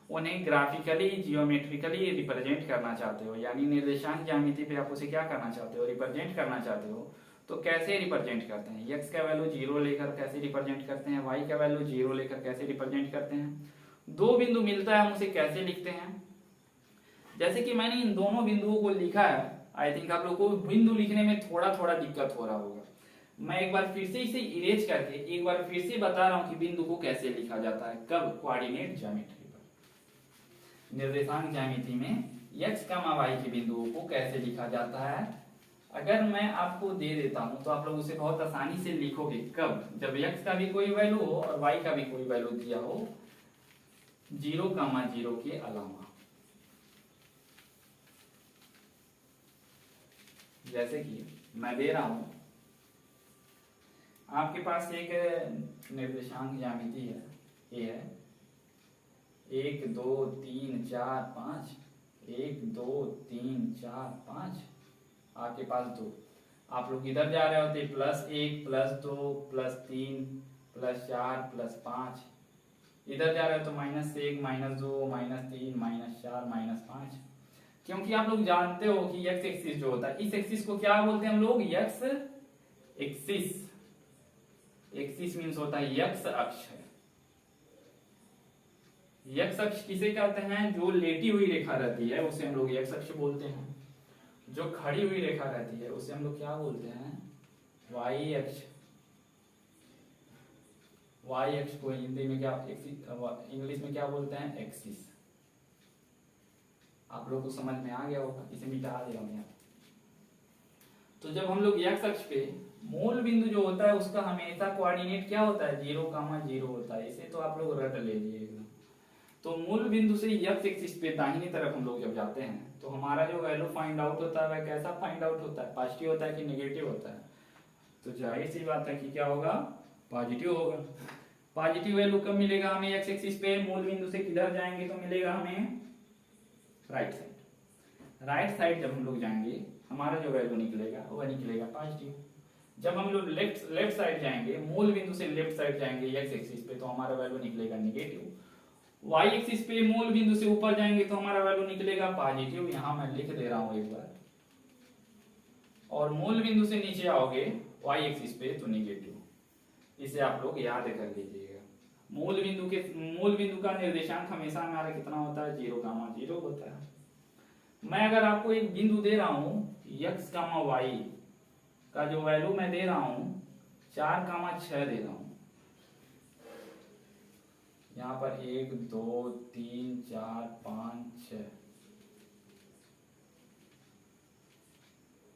A: उन्हें ग्राफिकली जियोमेट्रिकली रिप्रेजेंट करना चाहते हो, यानी निर्देशांक ज्यामिति पे आप उसे क्या करना चाहते हो, रिप्रेजेंट करना चाहते हो, तो कैसे रिप्रेजेंट करते हैं, x का वैल्यू 0 लेकर कैसे रिप्रेजेंट करते हैं, y का वैल्यू 0 लेकर कैसे रिप्रेजेंट करते हैं, दो बिंदु मिलता है हम उसे कैसे लिखते हैं। जैसे कि मैंने इन दोनों बिंदुओं को लिखा है, आई थिंक आप लोगों को बिंदु लिखने में थोड़ा थोड़ा दिक्कत हो रहा होगा। मैं एक बार फिर से इसे इरेज करके एक बार फिर से बता रहा हूं कि बिंदु को कैसे लिखा जाता है, कब, कोऑर्डिनेट ज्यामिति पर, निर्देशांक ज्यामिति में x, y के बिंदुओं को कैसे लिखा जाता है। अगर मैं आपको दे देता हूं तो आप लोग उसे बहुत आसानी से लिखोगे, कब, जब x का भी कोई वैल्यू हो और y का भी कोई वैल्यू दिया हो 0, 0 के अलावा। जैसे कि मैं दे रहा हूं, आपके पास एक निर्देशांक ज्यामिति है, ये है 1 2 3 4 5, 1 2 3 4 5, आपके पास 2, आप लोग इधर जा रहे होते +1 +2 +3 +4 +5, इधर जा रहे हो तो -1 -2 -3 -4 -5, क्योंकि आप लोग जानते हो कि x एक्सिस जो होता है, इस एक्सिस को क्या बोलते हैं हम लोग, x एक्सिस। एक्सिस मीन्स होता है x अक्ष है। x अक्ष किसे कहते हैं, जो लेटी हुई रेखा रहती है उसे हम लोग x अक्ष बोलते हैं, जो खड़ी हुई रेखा रहती है उसे हम लोग क्या बोलते हैं, y अक्ष। y अक्ष को हिंदी में क्या, इंग्लिश में क्या बोलते हैं, एक्सिस। आप लोग को समझ में आ गया होगा, इसे मिटा दिया हमने। तो जब हम लोग x अक्ष पे मूल बिंदु जो होता है उसका हमेशा कोऑर्डिनेट क्या होता है, 0, 0 होता है, इसे तो आप लोग रट ले लीजिएगा। तो मूल बिंदु से x एक्सिस पे दाहिनी तरफ हम लोग जब जाते हैं तो हमारा जो वैल्यू फाइंड आउट होता है वह कैसा फाइंड आउट होता है, पॉजिटिव होता है कि नेगेटिव होता है, तो जाहिर सी बात है कि क्या होगा, पॉजिटिव होगा। पॉजिटिव वैल्यू कब मिलेगा हमें x एक्सिस पे, मूल बिंदु से किधर जाएंगे तो मिलेगा हमें राइट साइड। राइट साइड जब हम लोग जाएंगे हमारा जो वैल्यू निकलेगा वह निकलेगा पॉजिटिव। जब हम लोग लेफ्ट साइड जाएंगे, मूल बिंदु से लेफ्ट साइड जाएंगे x एक्सिस पे, तो हमारा वैल्यू निकलेगा नेगेटिव। y एक्सिस पे मूल बिंदु से ऊपर जाएंगे तो हमारा वैल्यू निकलेगा पॉजिटिव, यहां मैं लिख दे रहा हूं एक बार, और मूल बिंदु से नीचे आओगे y एक्सिस पे तो नेगेटिव। इसे आप लोग याद कर लीजिएगा। मूल बिंदु का निर्देशांक हमेशा हमारा कितना होता है, 0, 0 होता है। मैं अगर आपको एक बिंदु दे रहा हूं x, y का जो वैल्यू मैं दे रहा हूं 4,6 दे रहा हूं। यहाँ पर 1 2 3 4 5 6,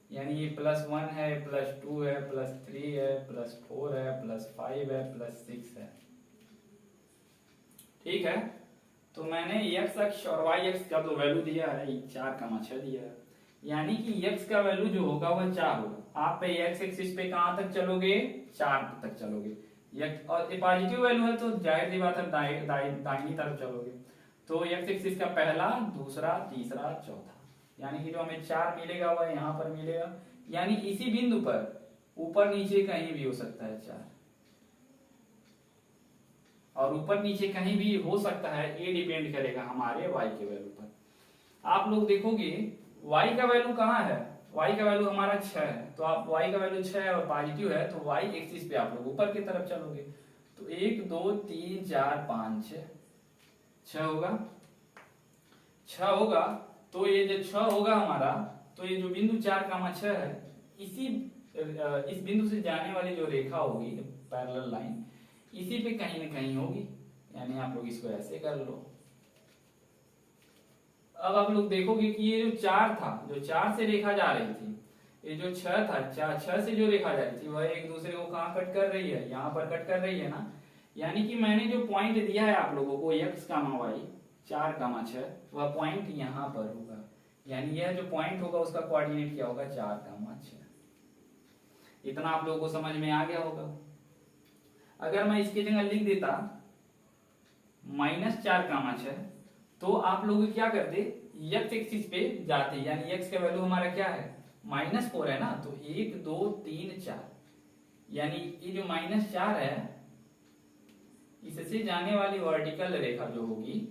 A: यानी ये +1 है, +2 है, +3 है, +4 है, +5 है, +6 है। ठीक है, तो मैंने x अक्ष और y अक्ष का जो वैल्यू दिया है 4,6 दिया है, यानी कि x का वैल्यू जो होगा वह 4 होगा। आप पे x एक्सिस पे कहां तक चलोगे? 4 तक चलोगे। और ये पॉजिटिव वैल्यू है तो जाहिर सी बात है दाहिनी तरफ चलोगे। तो x एक्सिस का पहला, दूसरा, तीसरा, चौथा, यानी कि जो हमें 4 मिलेगा वह यहाँ पर मिलेगा, यानी इसी बिंदु पर ऊपर नीचे कहीं भी हो सकता है 4, और ऊपर नीचे कहीं भी हो सकता है, ये डिपेंड करेगा हमारे y के वैल्यू पर। आप लोग देखोगे y का वैल्यू कहाँ है? y का वैल्यू हमारा 6 है, तो आप y का वैल्यू 6 है और पॉजिटिव है तो y एक्सिस पे आप लोग ऊपर की तरफ चलोगे। तो 1 2 3 4 5 6 होगा, 6 होगा। तो ये जो 6 होगा हमारा, तो ये जो बिंदु 4,6 है, इस बिंदु से जाने वाली जो रेखा होगी पैरेलल लाइन, इसी पे कहीं न कहीं होगी, यानी आप लोग इसको ऐसे कर लो। अब आप लोग देखोगे कि ये जो 4 था, जो 4 से रेखा जा रही थी, ये जो 6 था, 6 से जो रेखा जा रही थी वह एक दूसरे को कहाँ कट कर रही है? यहाँ पर कट कर रही है ना। यानी कि मैंने जो पॉइंट दिया है आप लोगों को x, y 4,6, वह पॉइंट यहाँ पर होगा, यानी यह जो पॉइंट होगा उसका कोऑर्डिनेट क्या होगा? 4,6। इतना आप लोगों को समझ में आ गया होगा। अगर मैं इसकी जगह लिख देता -4,6, तो आप लोग क्या करते? x एक्सिस पे जाते, यानी x का वैल्यू हमारा क्या है? -4 है ना, तो 1 2 3 4, यानी ये जो -4 है इससे जाने वाली वर्टिकल रेखा जो होगी,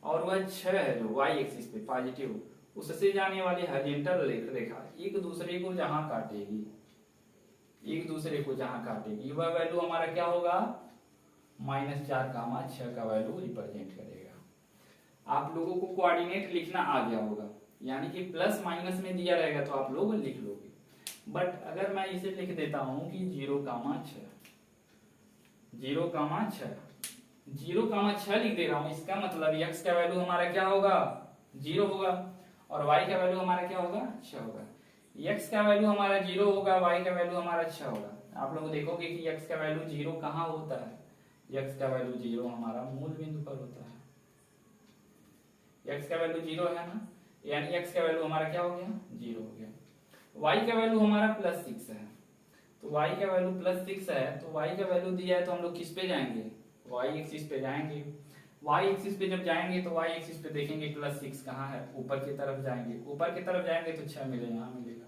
A: और वह 6 है जो y एक्सिस पे पॉजिटिव, उससे जाने वाली हॉरिजॉन्टल रेखा एक दूसरे को जहां काटेगी, एक दूसरे को जहां काटेगी, वह वैल्यू हमारा क्या होगा? -4,6 का वैल्यू रिप्रेजेंट करेगा। आप लोगों को कोऑर्डिनेट लिखना आ गया होगा, यानी कि प्लस माइनस में दिया रहेगा तो आप लोग लिख लोगे। बट अगर मैं इसे लिख देता हूं कि 0,6 लिख दे रहा हूं, इसका मतलब x का वैल्यू हमारा क्या होगा? 0 होगा, और y का वैल्यू हमारा क्या होगा? 6 होगा। x का वैल्यू हमारा 0 होगा, y का वैल्यू हमारा 6 होगा। आप लोग देखोगे कि x का वैल्यू 0 कहाँ होता है? x का वैल्यू 0 हमारा मूल बिंदु पर होता है। x का वैल्यू 0 है ना, यानी x का वैल्यू हमारा क्या हो गया? 0 हो गया। y का वैल्यू हमारा +6 है, तो y का वैल्यू +6 है, तो y का वैल्यू दिया है तो हम लोग किस पे जाएंगे? y एक्सिस पे जाएंगे। y एक्सिस पे जब जाएंगे तो y एक्सिस पे देखेंगे +6 कहाँ है? ऊपर की तरफ जाएंगे, ऊपर की तरफ जाएंगे तो 6 मिलेगा, यहाँ मिलेगा।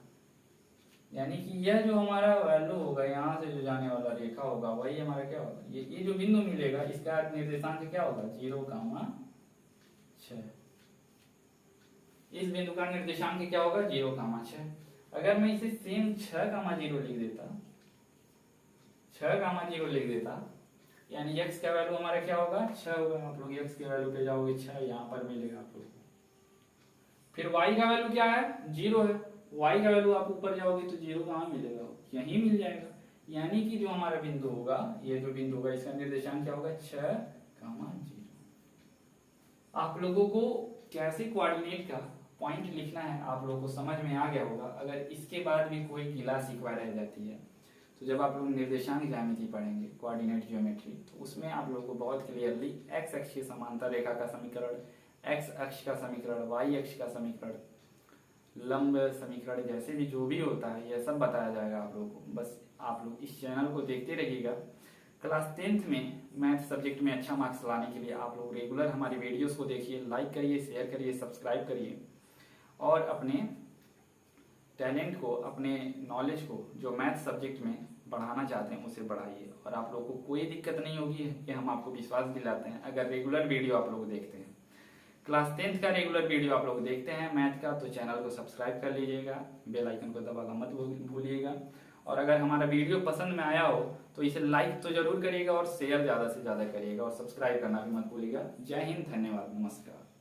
A: यानी कि यह जो हमारा वैल्यू होगा, यहाँ से जो जाने वाला रेखा होगा वही हमारा क्या होगा? ये जो बिंदु मिलेगा इसका निर्देशांक क्या होगा? 0,6। इस बिंदु का निर्देशांक क्या होगा? 0,6। अगर मैं इसे सेम 6,0 लिख देता, 6,0 लिख देता, यानी x का वैल्यू हमारा क्या होगा? 6 होगा। आप लोग x के वैल्यू पे जाओगे 6 यहाँ पर मिलेगा आप लोग को। फिर y का वैल्यू क्या है? 0 है। y का वैल्यू आप ऊपर जाओगे तो 0 कहाँ मिलेगा? यहीं मिल जाएगा। यानी कि जो हमारा बिंदु होगा, ये जो बिंदु होगा इसका निर्देशांक क्या होगा? 6,0। आप लोगों को कैसे कोऑर्डिनेट का पॉइंट लिखना है आप लोगों को समझ में आ गया होगा। अगर इसके बाद भी कोई गिला शिकवा रह जाती है तो जब आप लोग निर्देशांक ज्यामिति पढ़ेंगे, कोऑर्डिनेट ज्योमेट्री, तो उसमें आप लोगों को बहुत क्लियरली x अक्ष की समांतर रेखा का समीकरण, x अक्ष का समीकरण, y अक्ष का समीकरण, लंब समीकरण, जैसे भी जो भी होता है यह सब बताया जाएगा आप लोगों को। बस आप लोग इस चैनल को देखते रहिएगा। क्लास 10th में मैथ सब्जेक्ट में अच्छा मार्क्स लाने के लिए आप लोग रेगुलर हमारी वीडियोस को देखिए, लाइक करिए, शेयर करिए, सब्सक्राइब करिए, और अपने टैलेंट को, अपने नॉलेज को जो मैथ सब्जेक्ट में बढ़ाना चाहते हैं उसे बढ़ाइए। और आप लोगों को कोई दिक्कत नहीं होगी, ये हम आपको विश्वास दिलाते हैं अगर रेगुलर वीडियो आप लोग देखते हैं। क्लास 10th का रेगुलर वीडियो आप लोग देखते हैं मैथ का, तो चैनल को सब्सक्राइब कर लीजिएगा, बेल आइकन को दबाना मत भूलिएगा। और अगर हमारा वीडियो पसंद में आया हो तो इसे लाइक तो जरूर करिएगा और शेयर ज़्यादा से ज़्यादा करिएगा, और सब्सक्राइब करना भी मत भूलिएगा। जय हिंद, धन्यवाद, नमस्कार।